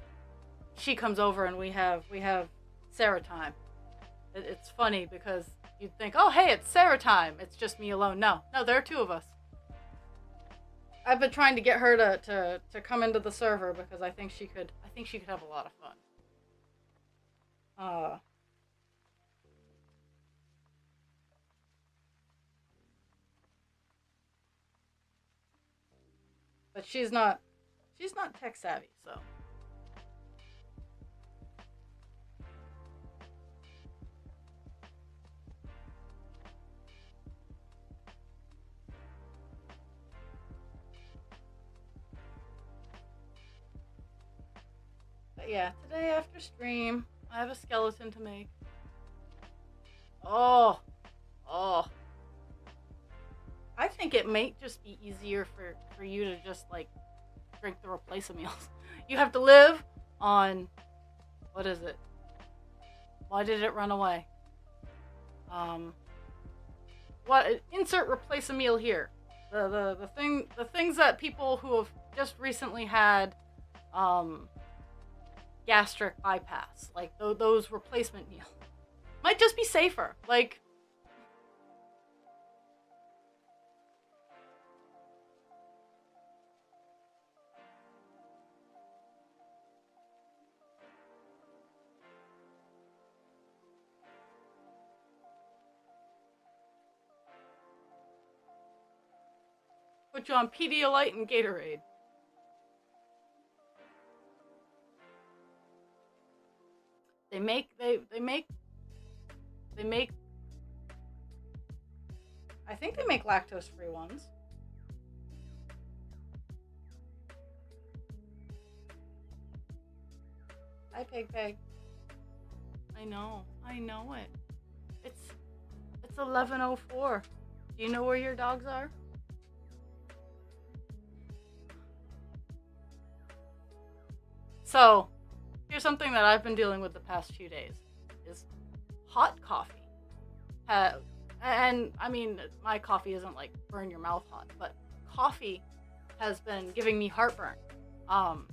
she comes over and we have Sarah time. It's funny because you'd think, oh hey, it's Sarah time. It's just me alone. No, there are two of us. I've been trying to get her to come into the server because I think she could have a lot of fun. Uh, but she's not tech savvy, so. But yeah, today after stream, I have a skeleton to make. Oh, oh. I think it might just be easier for you to just like drink the replace meals. You have to live on what is it? Why did it run away? Um, what insert replace a meal here. The things that people who have just recently had um gastric bypass, like those replacement meals, might just be safer. Like put you on Pedialyte and Gatorade. They make I think they make lactose free ones. Hi Peg Peg. I know it. It's it's 11:04. Do you know where your dogs are? So, here's something that I've been dealing with the past few days is hot coffee. Uh, and I mean, my coffee isn't like burn your mouth hot, but coffee has been giving me heartburn. Um,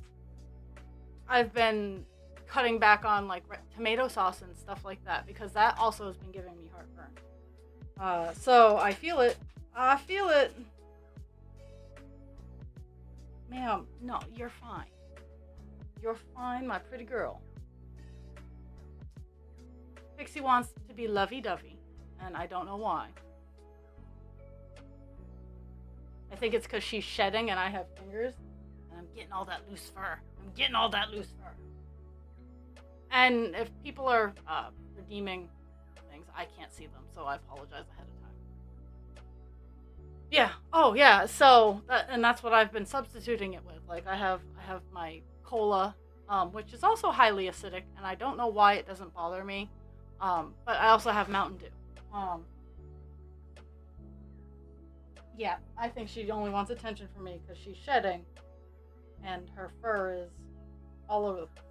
I've been cutting back on like tomato sauce and stuff like that because that also has been giving me heartburn. So I feel it. I feel it. Ma'am, no, you're fine. You're fine, my pretty girl. Pixie wants to be lovey-dovey, and I don't know why. I think it's because she's shedding and I have fingers, and I'm getting all that loose fur. I'm getting all that loose fur. And if people are redeeming things, I can't see them, so I apologize ahead of time. Yeah. Oh, yeah. So, and that's what I've been substituting it with. Like, I have my cola, which is also highly acidic, and I don't know why it doesn't bother me. But I also have Mountain Dew. Yeah, I think she only wants attention from me because she's shedding, and her fur is all over the place.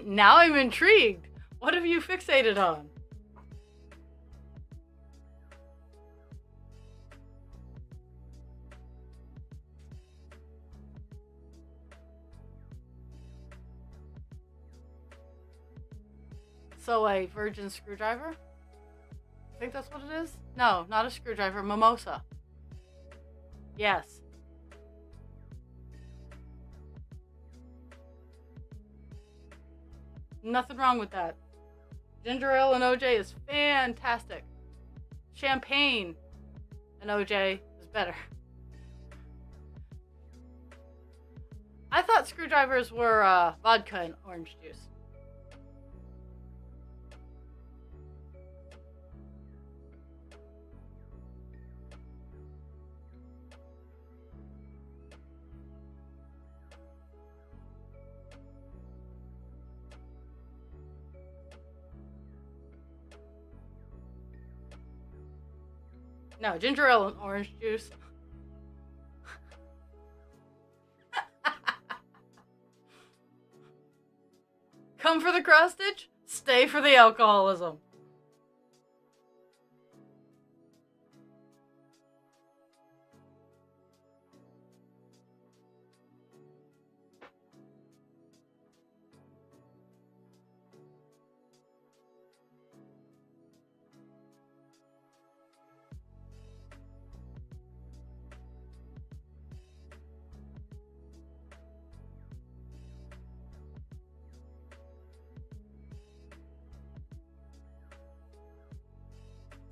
Now I'm intrigued. What have you fixated on? So a virgin screwdriver? I think that's what it is? No, not a screwdriver. Mimosa. Yes. Nothing wrong with that. Ginger ale and OJ is fantastic. Champagne and OJ is better. I thought screwdrivers were vodka and orange juice. No, ginger ale and orange juice. Come for the cross stitch, stay for the alcoholism.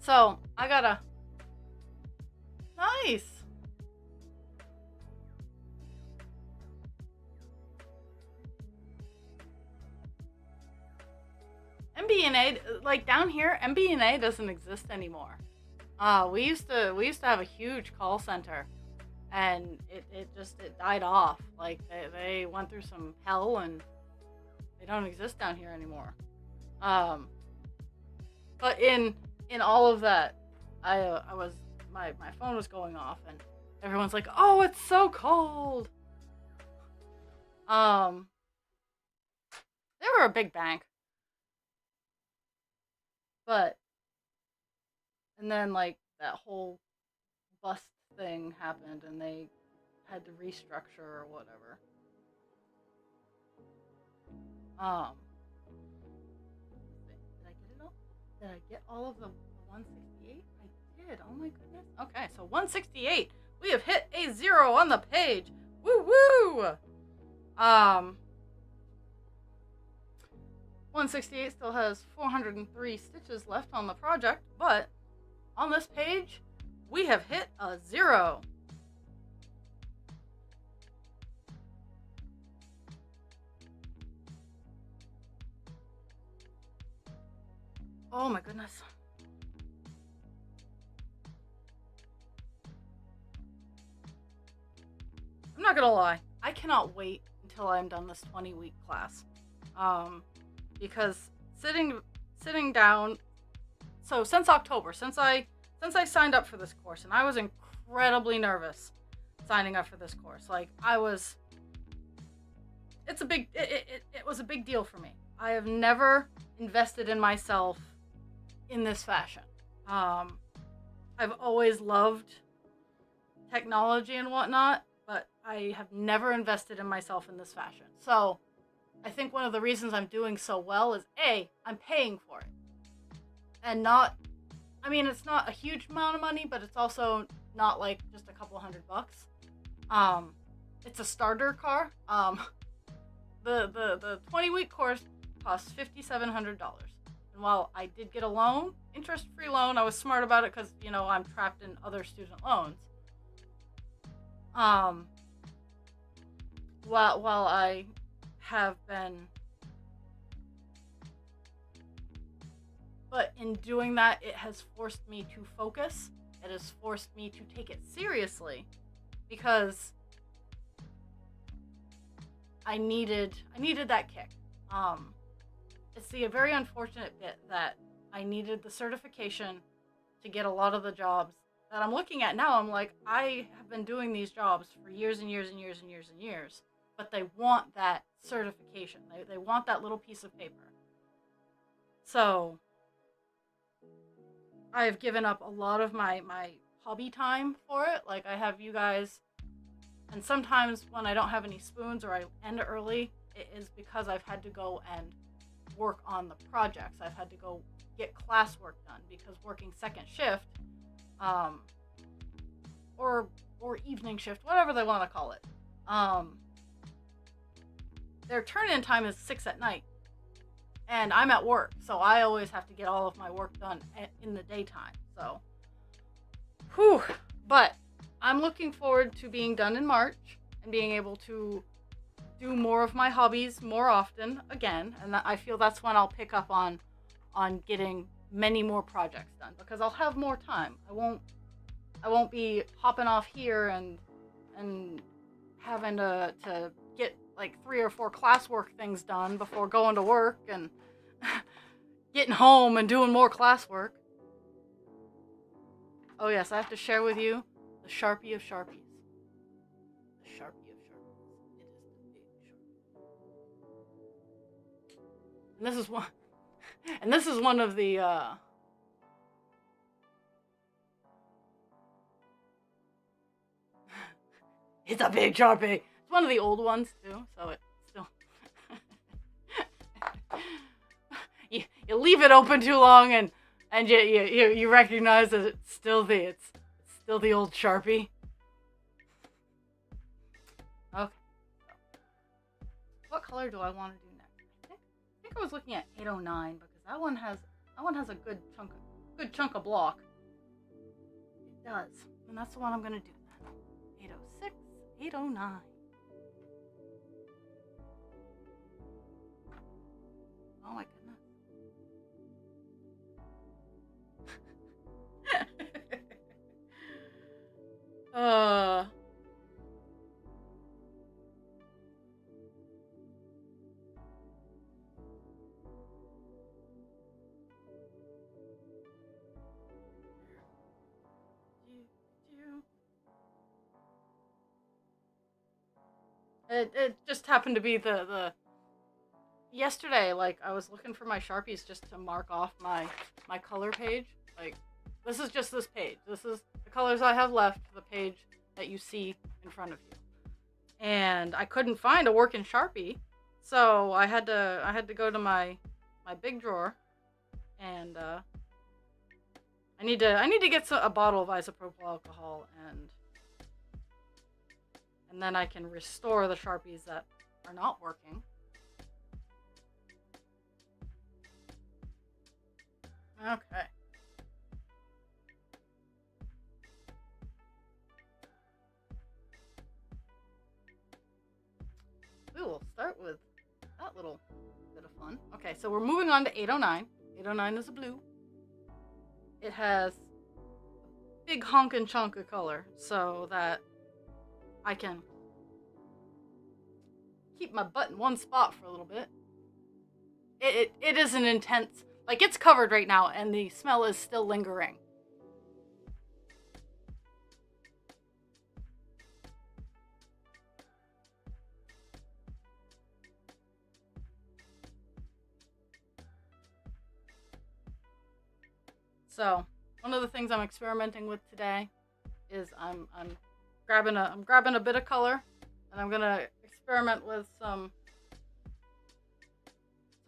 So, I gotta... Nice! MB&A, like down here, MB&A doesn't exist anymore. We used to have a huge call center, and it died off. Like they went through some hell, and they don't exist down here anymore. But in all of that, I was my phone was going off, and everyone's like, "Oh, it's so cold." They were a big bank, and then like that whole bust thing happened, and they had to restructure or whatever. Did I get it all? Did I get all of the 168? I did. Oh my goodness. Okay, so 168. We have hit a 0 on the page. Woo woo. 168 still has 403 stitches left on the project, but on this page, we have hit a 0. Oh my goodness. I'm not gonna lie, I cannot wait until I'm done this 20-week class. Because sitting down, so since October, since I signed up for this course, and I was incredibly nervous signing up for this course. Like it was a big deal for me. I have never invested in myself in this fashion. I've always loved technology and whatnot, but I have never invested in myself in this fashion. So I think one of the reasons I'm doing so well is A, I'm paying for it. And it's not a huge amount of money, but it's also not like just a couple $100. It's a starter car. The 20-week course costs $5,700. And while I did get a loan, interest-free loan, I was smart about it because, I'm trapped in other student loans. While I have been, but in doing that, it has forced me to focus. It has forced me to take it seriously, because I needed that kick. It's the very unfortunate bit that I needed the certification to get a lot of the jobs that I'm looking at now. I'm like, I have been doing these jobs for years and years and years and years and years, but they want that certification. They want that little piece of paper. So I have given up a lot of my hobby time for it. Like, I have you guys, and sometimes when I don't have any spoons or I end early, it is because I've had to go and work on the projects. I've had to go get classwork done because working second shift, or evening shift, whatever they want to call it. Their turn-in time is 6 at night, and I'm at work, so I always have to get all of my work done in the daytime. So, whew. But I'm looking forward to being done in March and being able to do more of my hobbies more often again, and I feel that's when I'll pick up on getting many more projects done because I'll have more time. I won't be hopping off here and having to get like 3 or 4 classwork things done before going to work and getting home and doing more classwork. Oh yes, I have to share with you the Sharpie of Sharpies. The Sharpie of Sharpies. It is the big Sharpie. And this is one of the it's a big Sharpie. It's one of the old ones too, so it's still you leave it open too long and you recognize that it's still the old Sharpie. Okay. What color do I want to do next? I think I was looking at 809 because that one has a good chunk of block. It does. And that's the one I'm gonna do then. 806, 809. Oh my goodness. It just happened to be the yesterday, like, I was looking for my Sharpies just to mark off my color page. Like, this is just this page. This is the colors I have left, the page that you see in front of you. And I couldn't find a working Sharpie, so I had to go to my big drawer, and I need to get a bottle of isopropyl alcohol, and then I can restore the Sharpies that are not working. Okay. We will start with that little bit of fun. Okay, so we're moving on to 809. 809 is a blue. It has a big honkin' chunk of color so that I can keep my butt in one spot for a little bit. It is an intense, like, it's covered right now and the smell is still lingering. So, one of the things I'm experimenting with today is I'm grabbing a bit of color, and I'm gonna experiment with some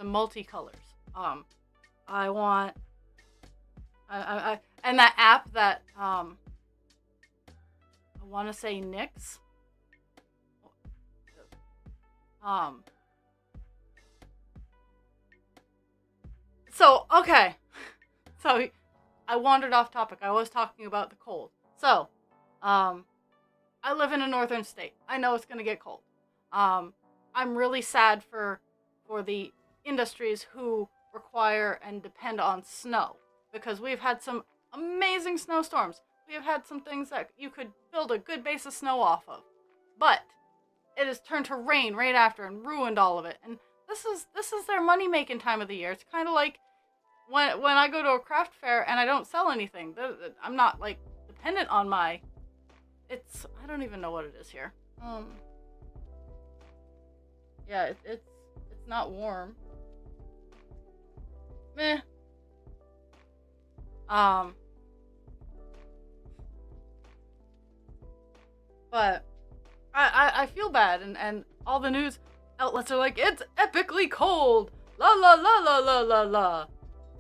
multicolors. I want and that app that I want to say Nix. So okay, so I wandered off topic. I was talking about the cold. So, I live in a northern state. I know it's gonna get cold. I'm really sad for the industries who require and depend on snow, because we've had some amazing snowstorms. We have had some things that you could build a good base of snow off of, but it has turned to rain right after and ruined all of it. And this is their money making time of the year. It's kind of like when I go to a craft fair and I don't sell anything. I'm not like dependent on my. I don't even know what it is here. Yeah, it's not warm. Meh. But I feel bad, and all the news outlets are like, it's epically cold. La la la la la la la.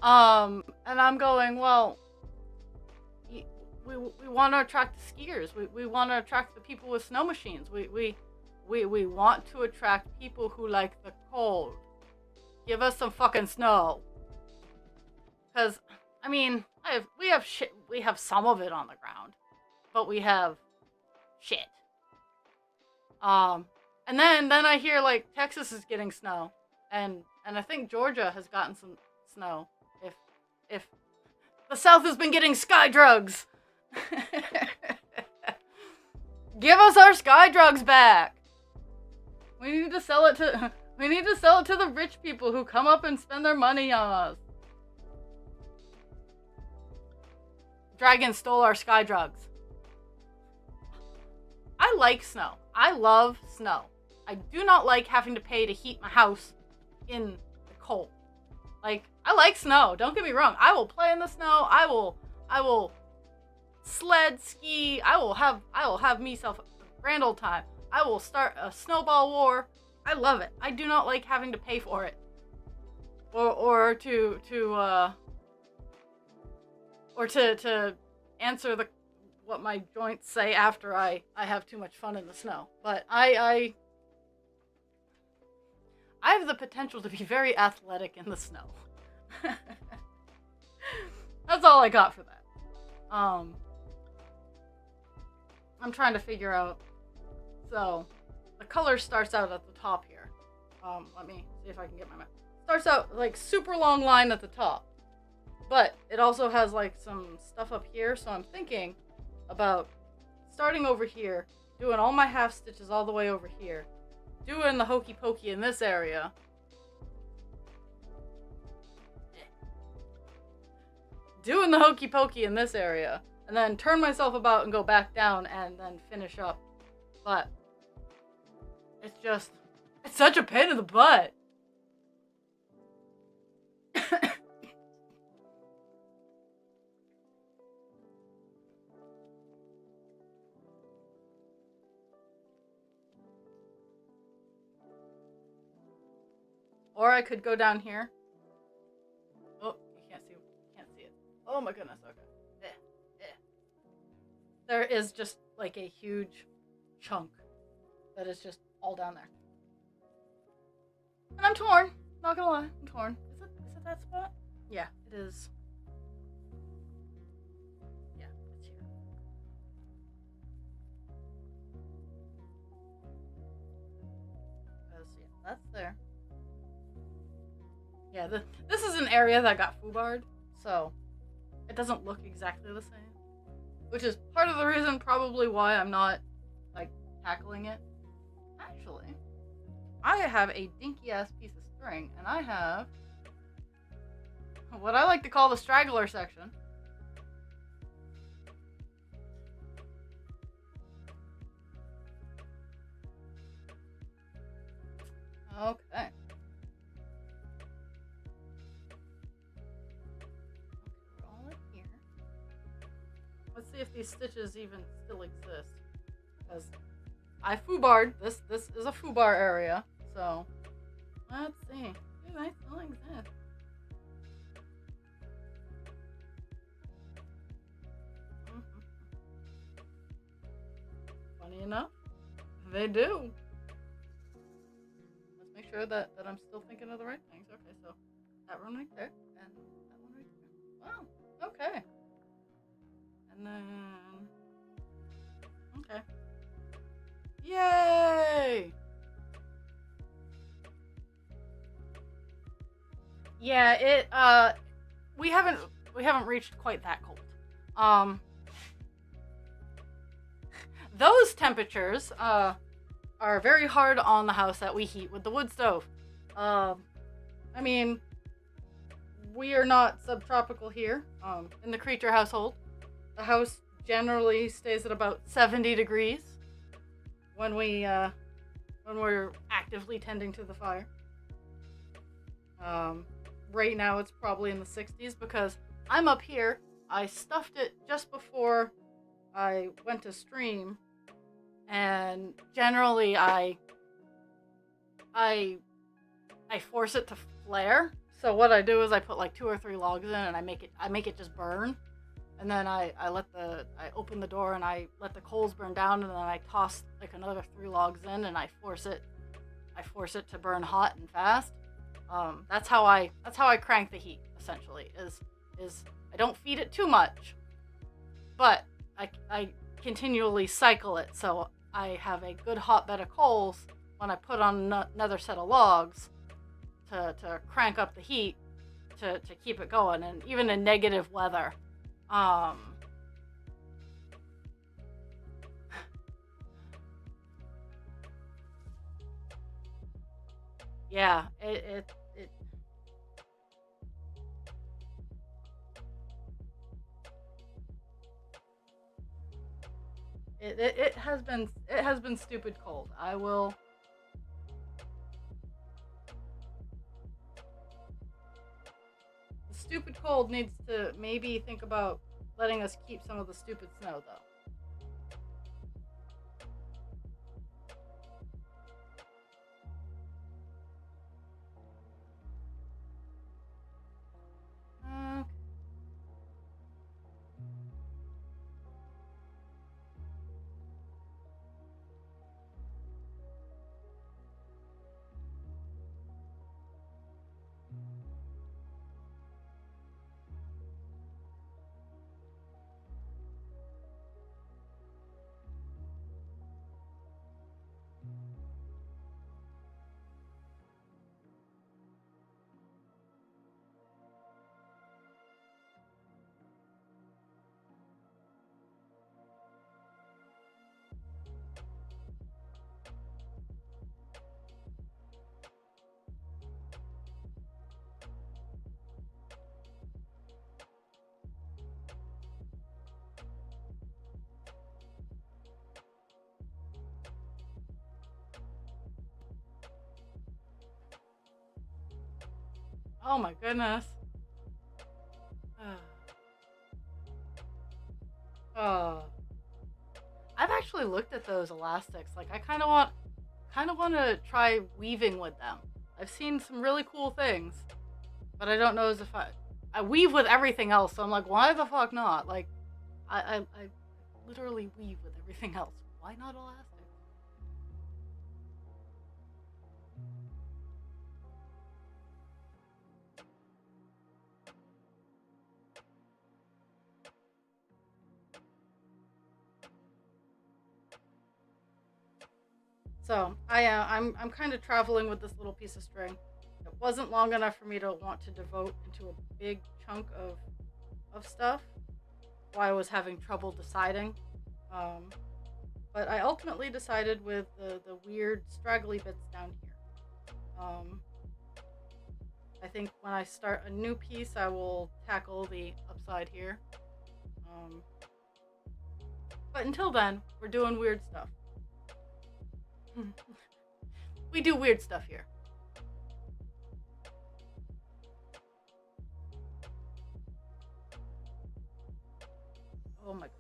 And I'm going, well, we want to attract the skiers. We want to attract the people with snow machines. We want to attract people who like the cold. Give us some fucking snow. Cause I mean, we have shit. We have some of it on the ground, but we have shit. And then I hear like Texas is getting snow, and I think Georgia has gotten some snow. If the South has been getting sky drugs. Give us our sky drugs back. We need to sell it to the rich people who come up and spend their money on us. Dragon stole our sky drugs. I like snow. I love snow. I do not like having to pay to heat my house in the cold. Like, I like snow. Don't get me wrong. I will play in the snow. I will sled, ski. I will have myself a grand old time. I will start a snowball war. I love it. I do not like having to pay for it. Or to answer what my joints say after I have too much fun in the snow. But I have the potential to be very athletic in the snow. That's all I got for that. I'm trying to figure out. So, the color starts out at the top here. Let me see if I can get my map. Starts out like super long line at the top. But it also has like some stuff up here, so I'm thinking about starting over here, doing all my half stitches all the way over here, doing the hokey pokey in this area, and then turn myself about and go back down and then finish up. But it's such a pain in the butt. Or I could go down here. Oh, you can't see it. Oh my goodness, okay. There is just like a huge chunk that is just all down there. And I'm torn. Not gonna lie, I'm torn. Is it that spot? Yeah, it is. Yeah, it's here. Yeah, that's there. Yeah, this is an area that got foobarred, so it doesn't look exactly the same. Which is part of the reason probably why I'm not, like, tackling it. Actually, I have a dinky-ass piece of string, and I have what I like to call the straggler section. Okay. Let's see if these stitches even still exist. Because I foobarred. This is a foobar area. So let's see. Do they still exist? Funny enough, they do. Let's make sure that I'm still thinking of the right things. Okay, so that one right there and that one right there. Wow. Okay. And then, okay. Yay! Yeah, we haven't reached quite that cold. Those temperatures, are very hard on the house that we heat with the wood stove. I mean, we are not subtropical here, in the creature household. The house generally stays at about 70 degrees when we're actively tending to the fire. Right now it's probably in the 60s because I'm up here. I stuffed it just before I went to stream, and generally I force it to flare. So what I do is I put like 2 or 3 logs in, and I make it just burn. And then I open the door and I let the coals burn down, and then I toss like another 3 logs in, and I force it to burn hot and fast. That's how I crank the heat, essentially. Is I don't feed it too much, but I continually cycle it, so I have a good hot bed of coals when I put on another set of logs to crank up the heat to keep it going, and even in negative weather. Yeah, it has been stupid cold. The stupid cold needs to maybe think about letting us keep some of the stupid snow, though. Okay. Oh my goodness. Oh. I've actually looked at those elastics. Like I kind of want to try weaving with them. I've seen some really cool things, but I don't know as if I weave with everything else. So I'm like, why the fuck not? Like I literally weave with everything else. Why not elastic? So I'm kind of traveling with this little piece of string. It wasn't long enough for me to want to devote into a big chunk of stuff. Why I was having trouble deciding. Um, but I ultimately decided with the weird straggly bits down here. Um, I think when I start a new piece, I will tackle the upside here. Um, but until then, we're doing weird stuff. We do weird stuff here. Oh my god.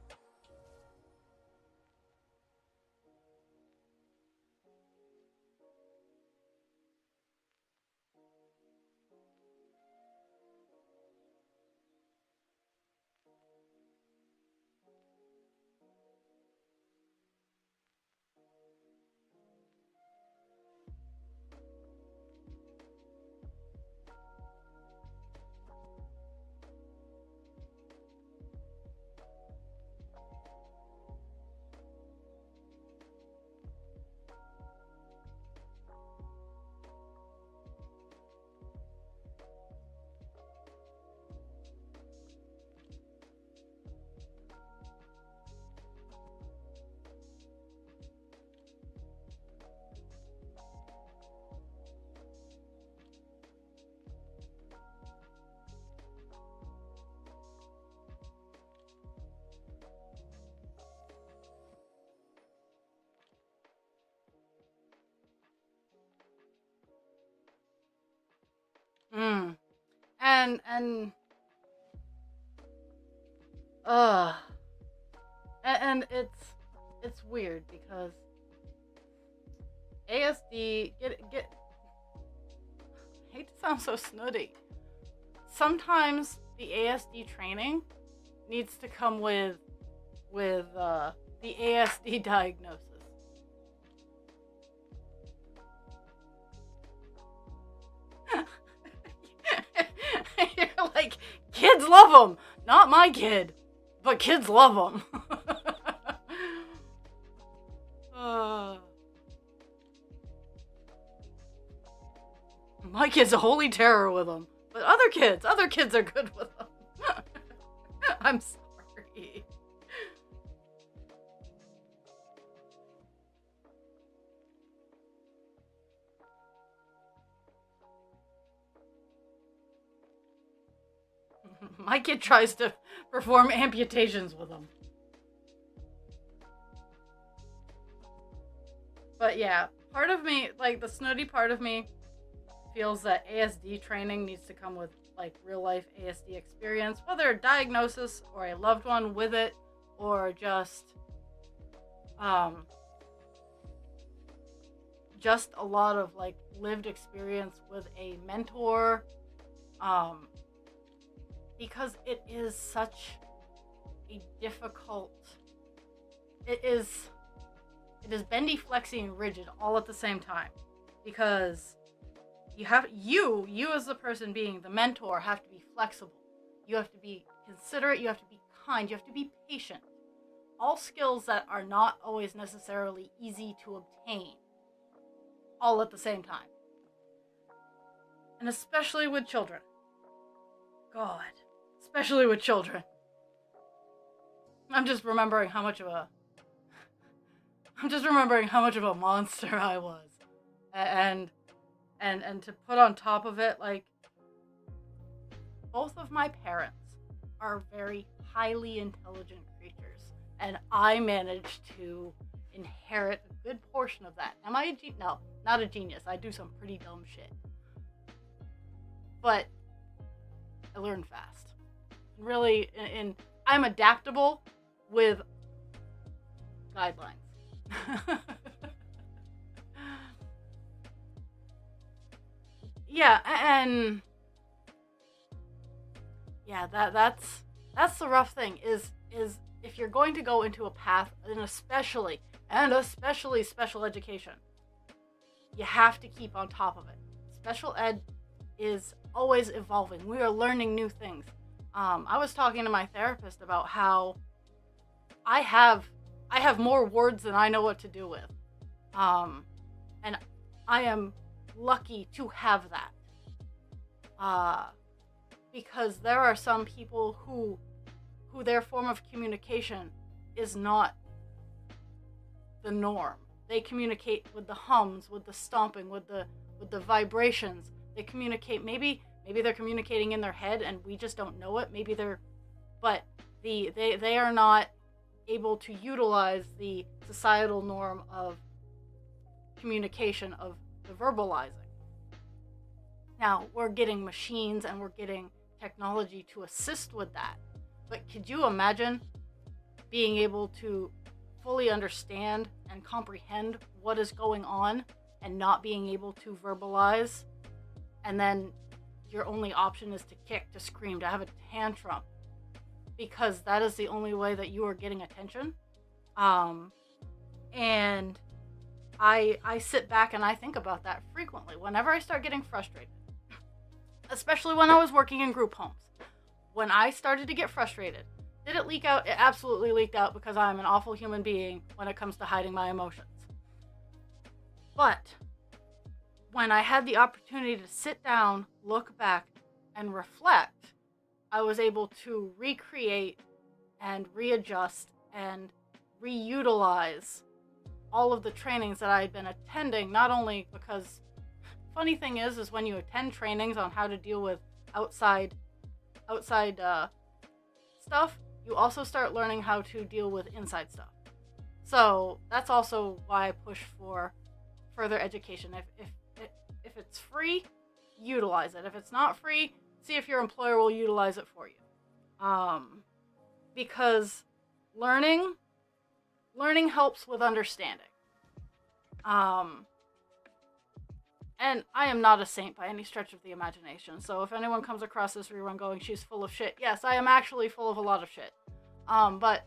Mm. And uh and it's weird because ASD get hate to sound so snooty. Sometimes the ASD training needs to come with the ASD diagnosis. You're like, kids love them. Not my kid, but kids love them. My kid's a holy terror with them, but other kids are good with them. I'm sorry. My kid tries to perform amputations with them. But yeah, part of me, like the snooty part of me, feels that ASD training needs to come with like real life ASD experience, whether a diagnosis or a loved one with it, or just a lot of like lived experience with a mentor, because it is such a difficult, it is bendy, flexy, and rigid all at the same time, because you as the person being the mentor have to be flexible. You have to be considerate. You have to be kind. You have to be patient. All skills that are not always necessarily easy to obtain all at the same time. And especially with children. God, especially with children. I'm just remembering how much of a monster I was. And to put on top of it, like, both of my parents are very highly intelligent creatures, and I managed to inherit a good portion of that. Am I a genius? No, not a genius. I do some pretty dumb shit. But I learn fast. Really, I'm adaptable with guidelines. Yeah, and yeah, that's the rough thing is if you're going to go into a path, and especially special education, you have to keep on top of it. Special ed is always evolving. We are learning new things. I was talking to my therapist about how I have more words than I know what to do with, and I am lucky to have that, because there are some people who their form of communication is not the norm. They communicate with the hums, with the stomping, with the vibrations. They communicate, maybe they're communicating in their head and we just don't know it. But they are not able to utilize the societal norm of communication, of the verbalizing. Now, we're getting machines and we're getting technology to assist with that. But could you imagine being able to fully understand and comprehend what is going on and not being able to verbalize? And then your only option is to kick, to scream, to have a tantrum, because that is the only way that you are getting attention. And I sit back and I think about that frequently whenever I start getting frustrated, especially when I was working in group homes. When I started to get frustrated, did it leak out? It absolutely leaked out, because I'm an awful human being when it comes to hiding my emotions. But when I had the opportunity to sit down, look back, and reflect, I was able to recreate and readjust and reutilize all of the trainings that I had been attending, not only because, funny thing is when you attend trainings on how to deal with outside stuff, you also start learning how to deal with inside stuff. So that's also why I push for further education. If it's free, utilize it. If it's not free, see if your employer will utilize it for you. Because learning helps with understanding. And I am not a saint by any stretch of the imagination. So if anyone comes across this rerun going, she's full of shit, yes, I am actually full of a lot of shit. But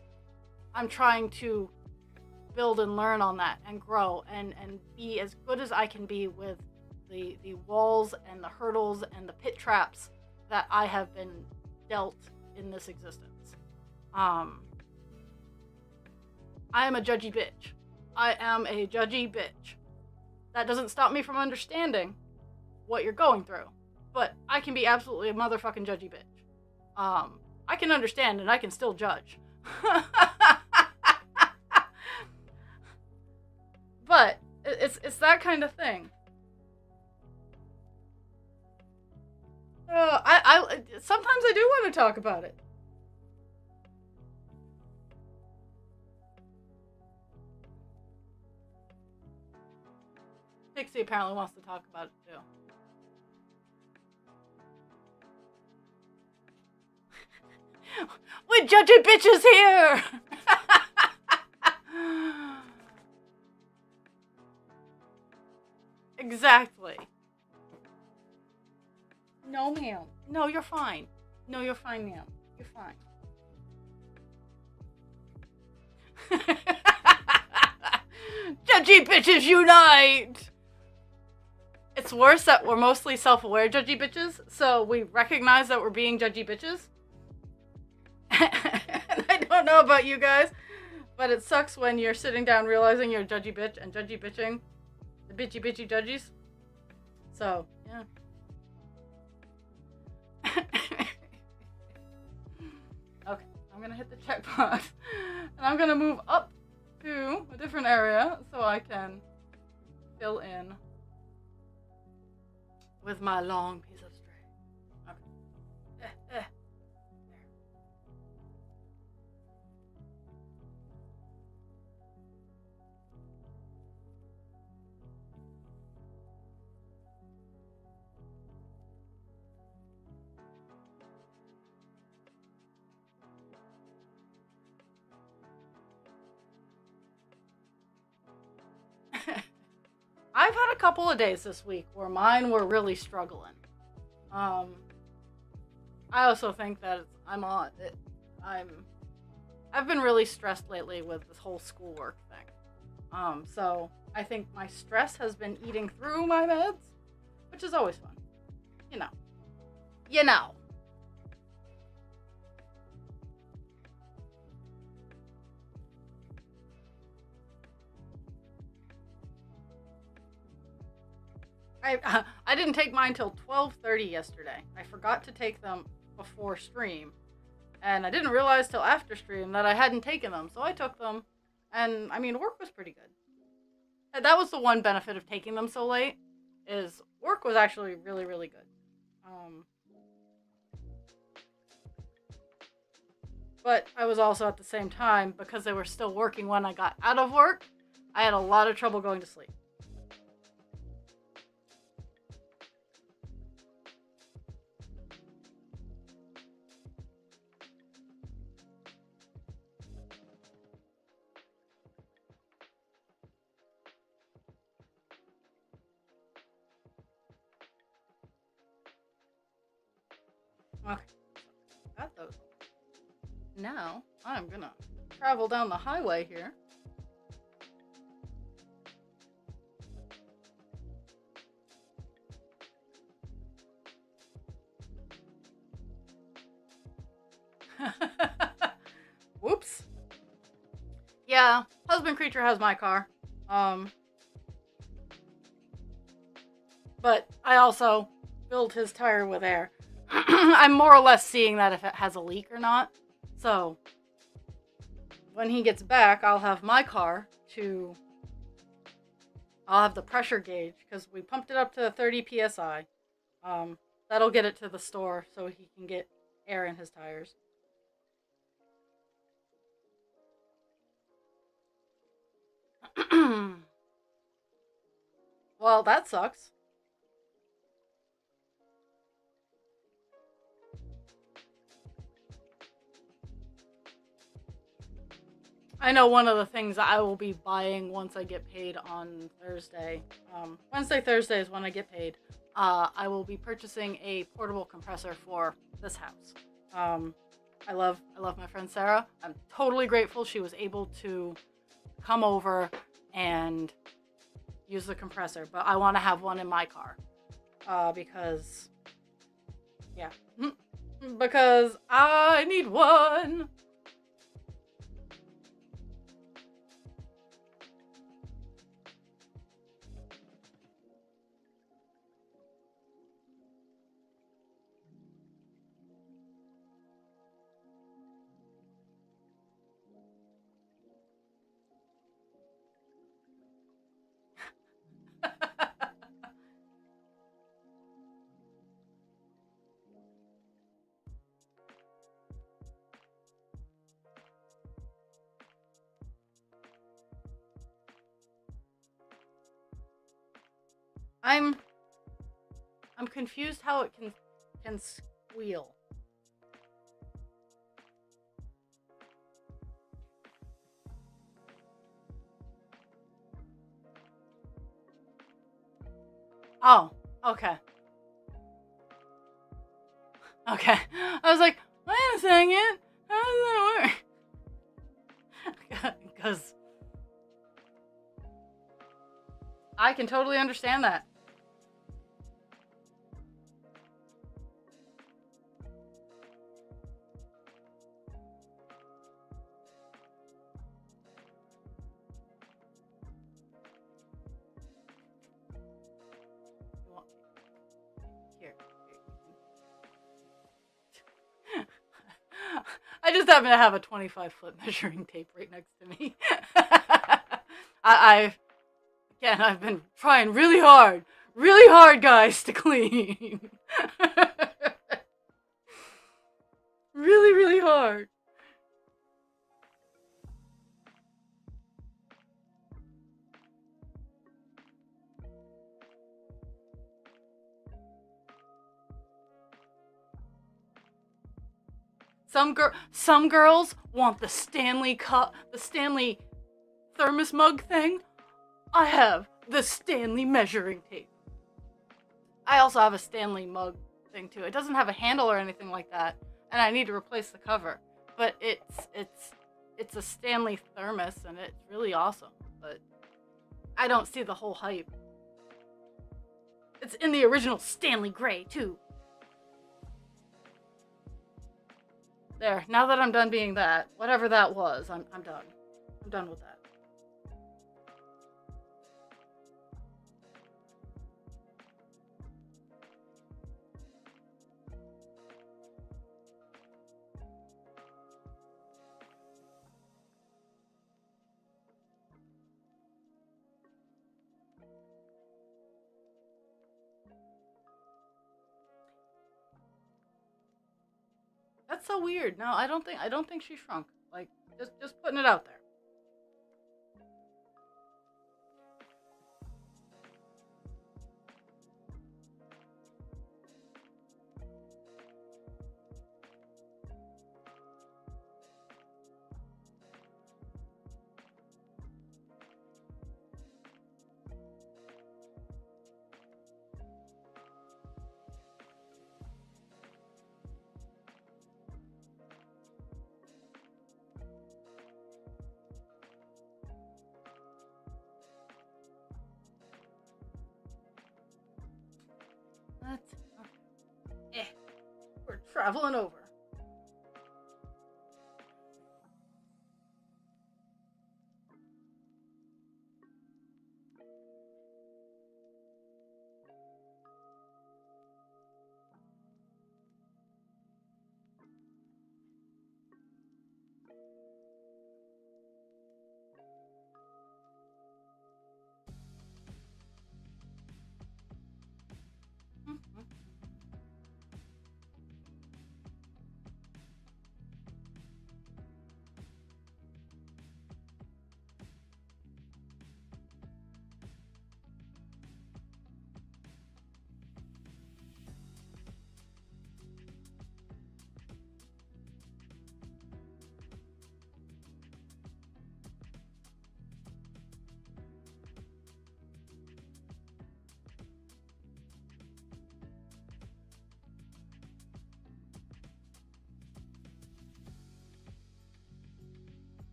I'm trying to build and learn on that and grow and be as good as I can be with the walls and the hurdles and the pit traps that I have been dealt in this existence. I am a judgy bitch. I am a judgy bitch. That doesn't stop me from understanding what you're going through, but I can be absolutely a motherfucking judgy bitch. I can understand and I can still judge. But it's that kind of thing. I sometimes I do want to talk about it. Pixie apparently wants to talk about it too. We're judgy bitches here! Exactly. No, ma'am. No, you're fine. No, you're fine, ma'am. You're fine. Judgy bitches unite! It's worse that we're mostly self-aware judgy bitches, so we recognize that we're being judgy bitches. And I don't know about you guys, but it sucks when you're sitting down realizing you're a judgy bitch and judgy bitching the bitchy bitchy judgies. So, yeah. Okay, I'm gonna hit the checkbox. And I'm gonna move up to a different area so I can fill in with my long piece of string. Okay. I've had a couple of days this week where mine were really struggling. I also think that I've been really stressed lately with this whole schoolwork thing. So I think my stress has been eating through my meds, which is always fun. You know. I didn't take mine till 12:30 yesterday. I forgot to take them before stream, and I didn't realize till after stream that I hadn't taken them. So I took them, and I mean, work was pretty good. And that was the one benefit of taking them so late, is work was actually really, really good. But I was also at the same time, because they were still working when I got out of work, I had a lot of trouble going to sleep. Okay, got those. Now, I'm gonna travel down the highway here. Whoops. Yeah, husband creature has my car. But I also filled his tire with air. I'm more or less seeing that if it has a leak or not. So, when he gets back, I'll have my car I'll have the pressure gauge, because we pumped it up to 30 psi. That'll get it to the store so he can get air in his tires. Well, that sucks. I know one of the things I will be buying once I get paid on Thursday. Wednesday, Thursday is when I get paid. I will be purchasing a portable compressor for this house. I love my friend Sarah. I'm totally grateful she was able to come over and use the compressor, but I want to have one in my car. Because, yeah. Because I need one. I'm confused how it can squeal. Oh, okay. Okay. I was like, wait a second. How does that work? Because I can totally understand that. Here. I just happen to have a 25-foot measuring tape right next to me. I've been trying really hard, guys, to clean. Really hard. Some girls want the Stanley cup, the Stanley thermos mug thing. I have the Stanley measuring tape. I also have a Stanley mug thing too. It doesn't have a handle or anything like that, and I need to replace the cover. But it's a Stanley thermos, and it's really awesome. But I don't see the whole hype. It's in the original Stanley gray too. There. Now that I'm done being that, whatever that was, I'm done. I'm done with that. That's so weird. No, I don't think she shrunk. Like, just putting it out there. Let's. We're traveling over.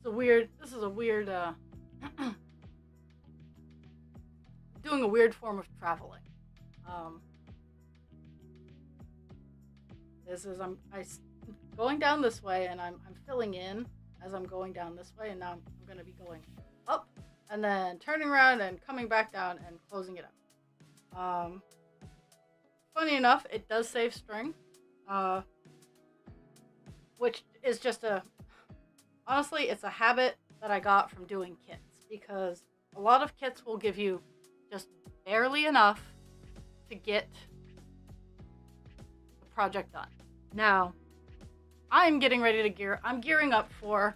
This is a weird, doing a weird form of traveling. This is, going down this way, and I'm filling in as I'm going down this way, and now I'm going to be going up, and then turning around and coming back down and closing it up. Funny enough, it does save string, which is just honestly, it's a habit that I got from doing kits, because a lot of kits will give you just barely enough to get the project done. Now, I'm getting ready to I'm gearing up for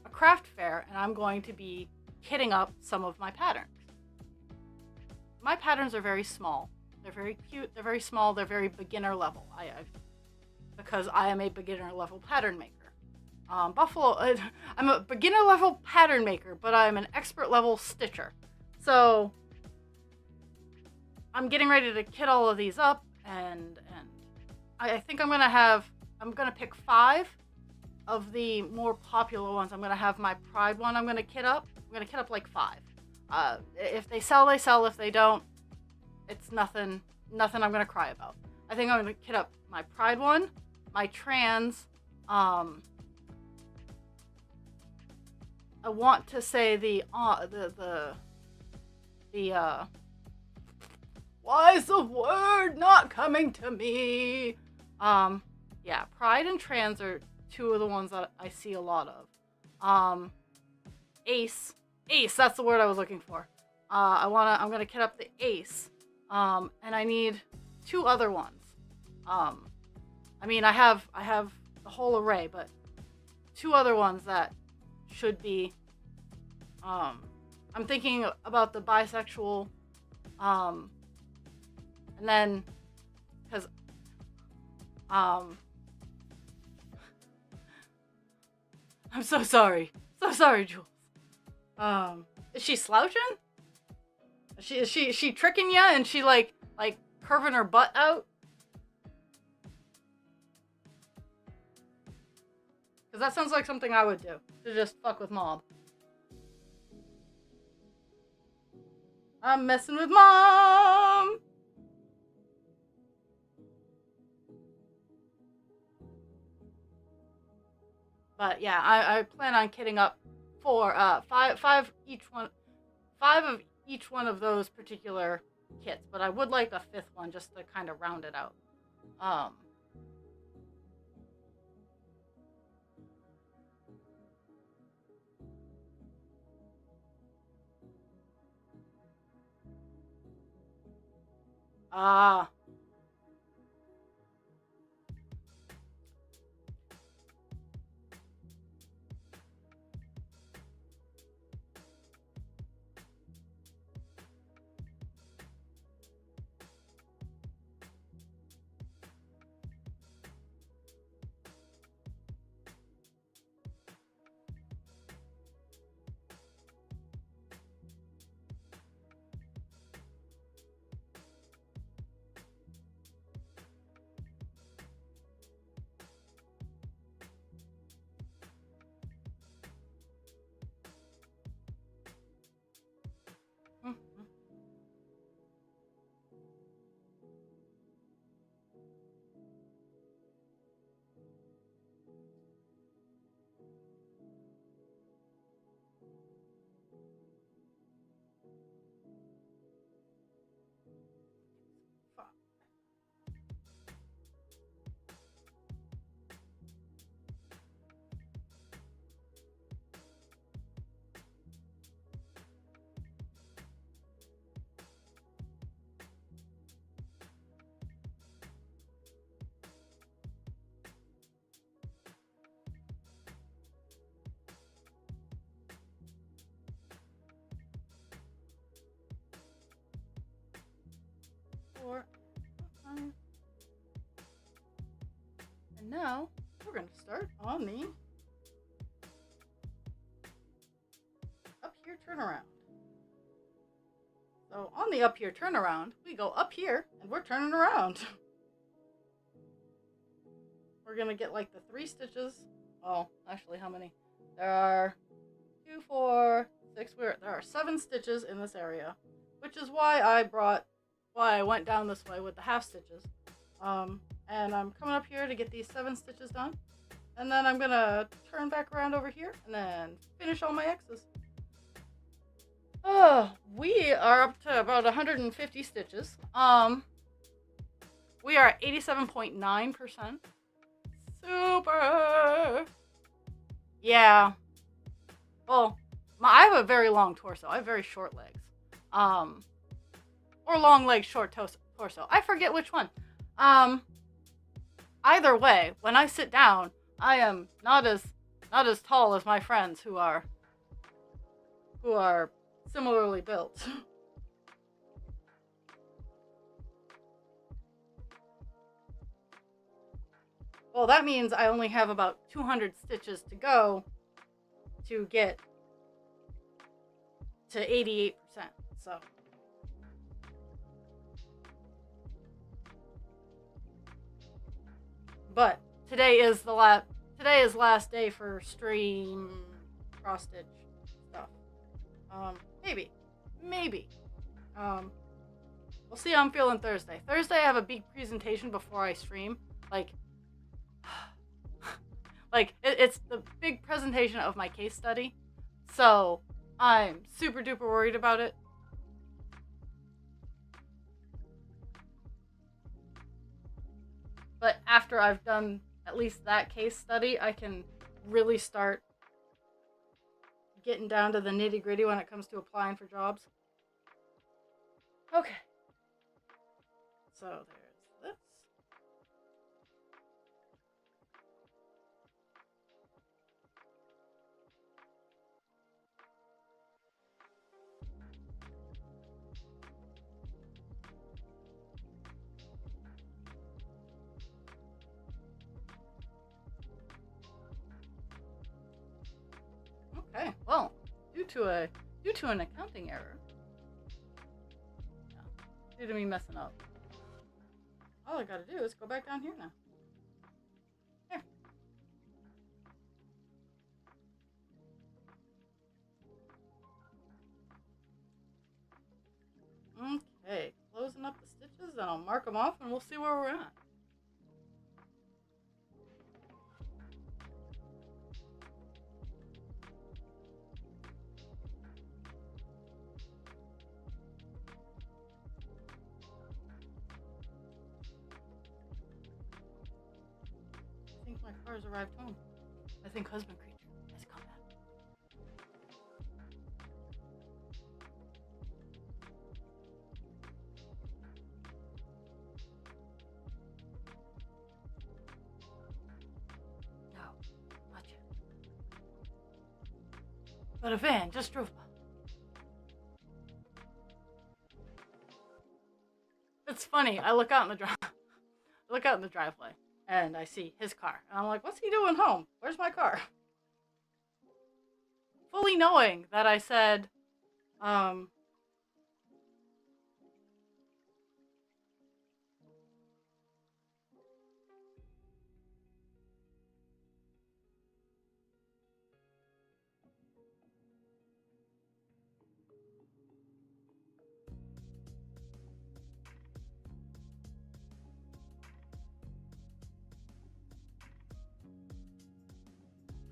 a craft fair, and I'm going to be kitting up some of my patterns. My patterns are very small. They're very cute, they're very small, they're very beginner level. Because I am a beginner level pattern maker. I'm a beginner level pattern maker, but I'm an expert level stitcher. So I'm getting ready to kit all of these up, and I think I'm gonna pick 5 of the more popular ones. I'm gonna have my Pride one I'm gonna kit up. I'm gonna kit up like 5. If they sell, they sell. If they don't, it's nothing I'm gonna cry about. I think I'm gonna kit up my Pride one, my Trans, I want to say the why is the word not coming to me? Yeah, Pride and Trans are 2 of the ones that I see a lot of. Ace, that's the word I was looking for. I'm gonna kit up the Ace. And I need 2 other ones. I mean, I have the whole array, but 2 other ones that should be, I'm thinking about the bisexual, and then, because, I'm so sorry, Jules. Is she slouching? Is she tricking ya, and she like curving her butt out? Because that sounds like something I would do, to just fuck with Mom. I'm messing with Mom! But yeah, I plan on kitting up for 5 of each one of those particular kits, but I would like a 5th one just to kind of round it out. And now we're going to start on the up here turnaround. So on the up here turnaround, we go up here and we're turning around. We're going to get like the 3 stitches Oh, actually, how many? There are 2, 4, 6. There are 7 stitches in this area, which is why I went down this way with the half stitches. And I'm coming up here to get these 7 stitches done, and then I'm gonna turn back around over here and then finish all my X's. Oh, we are up to about 150 stitches. We are at 87.9%. Super. Yeah. Well, I have a very long torso. I have very short legs. Or long legs, short torso. I forget which one. Either way, when I sit down, I am not as tall as my friends who are similarly built. Well, that means I only have about 200 stitches to go to get to 88%. So but today is last day for stream cross stitch stuff. Maybe. We'll see how I'm feeling Thursday. Thursday I have a big presentation before I stream. It's the big presentation of my case study. So I'm super duper worried about it. But after I've done at least that case study, I can really start getting down to the nitty gritty when it comes to applying for jobs. Okay. So there's this. Okay, well, due to an accounting error, due to me messing up, all I gotta do is go back down here now. Here. Okay, closing up the stitches, then I'll mark them off and we'll see where we're at. I think my car's arrived home. I think husband creature has come back. No, not yet. But a van just drove by. It's funny. I look out in the driveway. And I see his car. And I'm like, what's he doing home? Where's my car? Fully knowing that I said,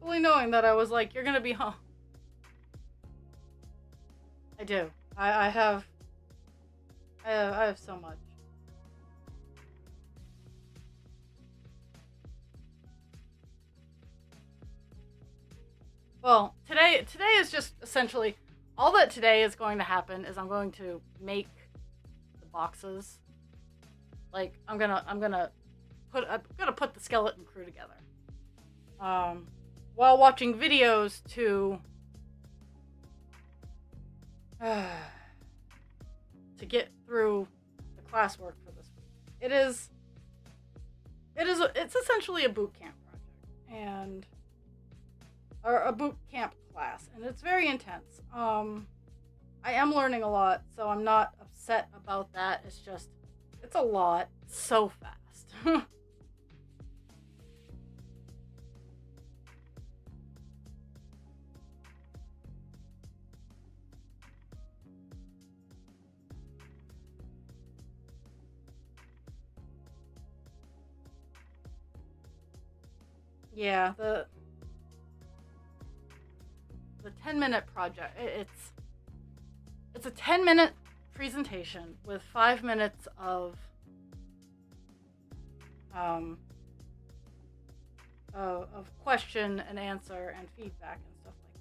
fully knowing that I was like, you're gonna be home. I do. I have so much. Well, today is just essentially all that today is going to happen is I'm going to make the boxes. Like I'm gonna put the skeleton crew together. While watching videos to get through the classwork for this week. It's essentially a boot camp project or a boot camp class, and it's very intense. I am learning a lot, so I'm not upset about that. It's a lot so fast. Yeah, the 10-minute project. It's a 10-minute presentation with 5 minutes um of question and answer and feedback and stuff like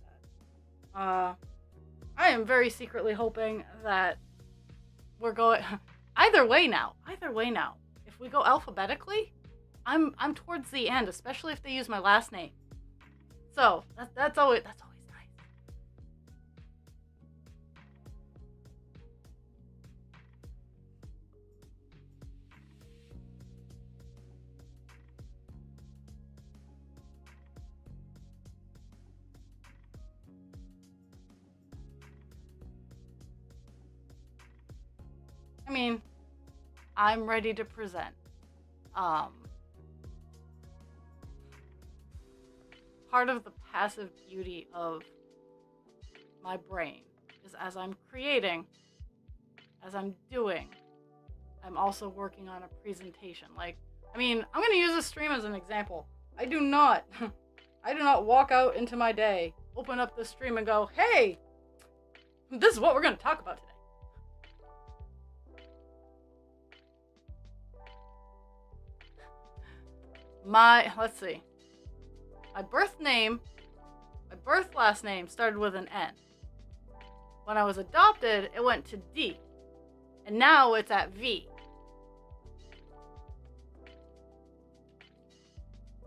that. I am very secretly hoping that we're going either way now. Either way now. If we go alphabetically, I'm towards the end, especially if they use my last name. So that's always nice. I mean, I'm ready to present. Um, Part of the passive beauty of my brain is as I'm creating, as I'm doing, I'm also working on a presentation. Like, I mean, I'm going to use this stream as an example. I do not walk out into my day, open up the stream and go, hey, this is what we're going to talk about today. Let's see. My birth last name started with an N. When I was adopted, it went to D. And now it's at V.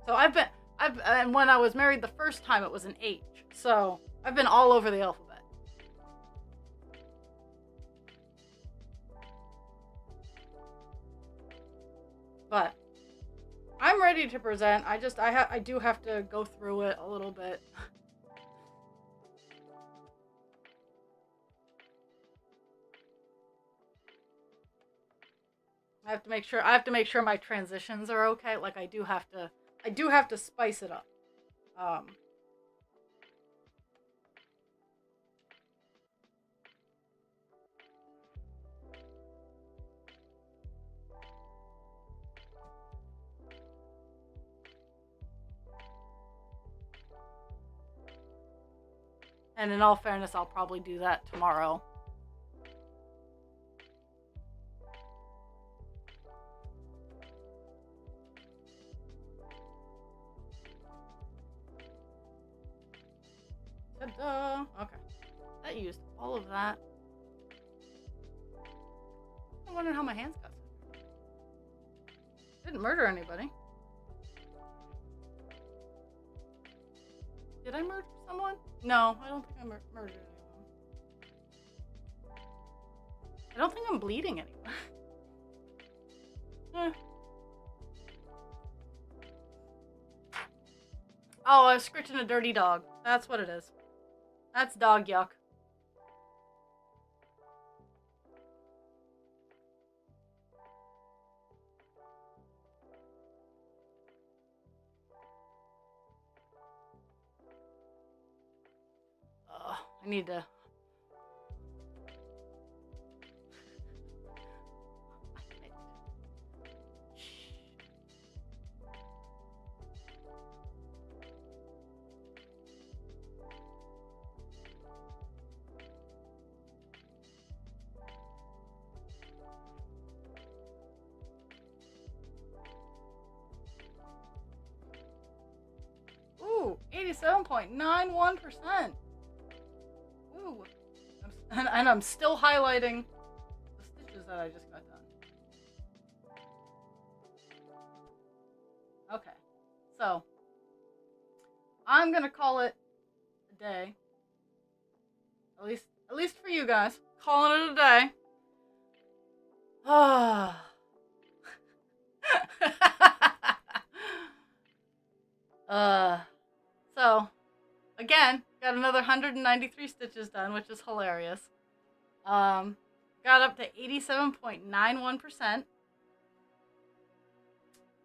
So and when I was married the first time, it was an H. So I've been all over the alphabet. But I'm ready to present. I do have to go through it a little bit. I have to make sure my transitions are okay. Like I do have to spice it up. And in all fairness, I'll probably do that tomorrow. Ta-da! Okay. That used all of that. I'm wondering how my hands got so. Didn't murder anybody. Did I murder someone? No, I don't think I murdered anyone. I don't think I'm bleeding anyone. Oh, I was scritching a dirty dog. That's what it is. That's dog yuck. I need to... Ooh, 87.91%. Ooh. And I'm still highlighting the stitches that I just got done. Okay. So, I'm gonna call it a day. At least for you guys. Calling it a day. Ah. So, again, got another 193 stitches done, which is hilarious. Got up to 87.91%.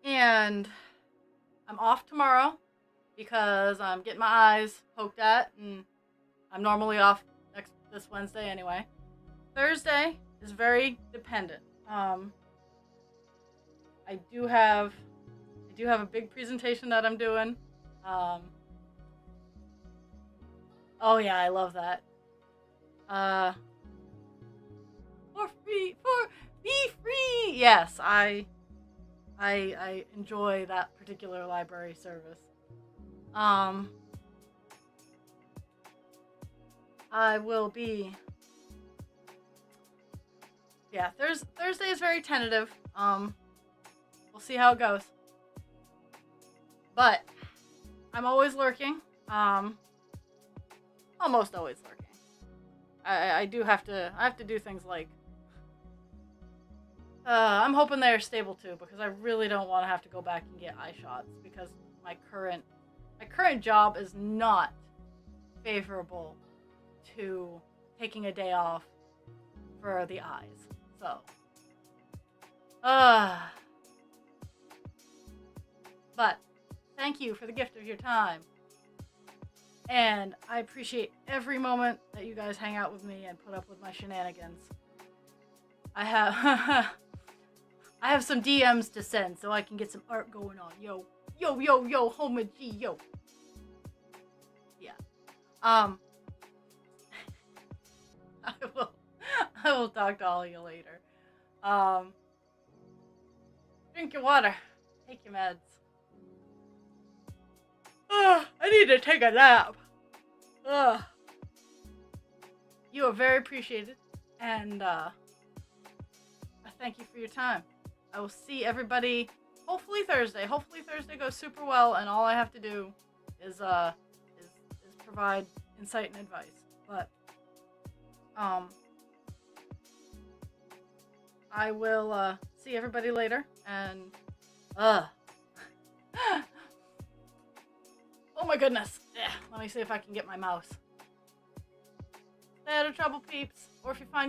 And I'm off tomorrow because I'm getting my eyes poked at, and I'm normally off this Wednesday anyway. Thursday is very dependent. I do have a big presentation that I'm doing Um, oh yeah, I love that. Uh, for free, for be free. Yes, I enjoy that particular library service. Um, I will be. Yeah, Thursday is very tentative. We'll see how it goes. But I'm always lurking. Almost always lurking. I do have to. I have to do things like. I'm hoping they're stable too, because I really don't want to have to go back and get eye shots, because my current job is not favorable to taking a day off for the eyes. So, but thank you for the gift of your time. And I appreciate every moment that you guys hang out with me and put up with my shenanigans. I have I have some DMs to send so I can get some art going on. Yo, Homa G, yo. Yeah. I will talk to all of you later. Drink your water. Take your meds. I need to take a nap. You are very appreciated, and I thank you for your time. I will see everybody hopefully Thursday. Hopefully Thursday goes super well, and all I have to do is provide insight and advice. But I will see everybody later, and oh my goodness. Let me see if I can get my mouse. Stay out of trouble, peeps. Or if you find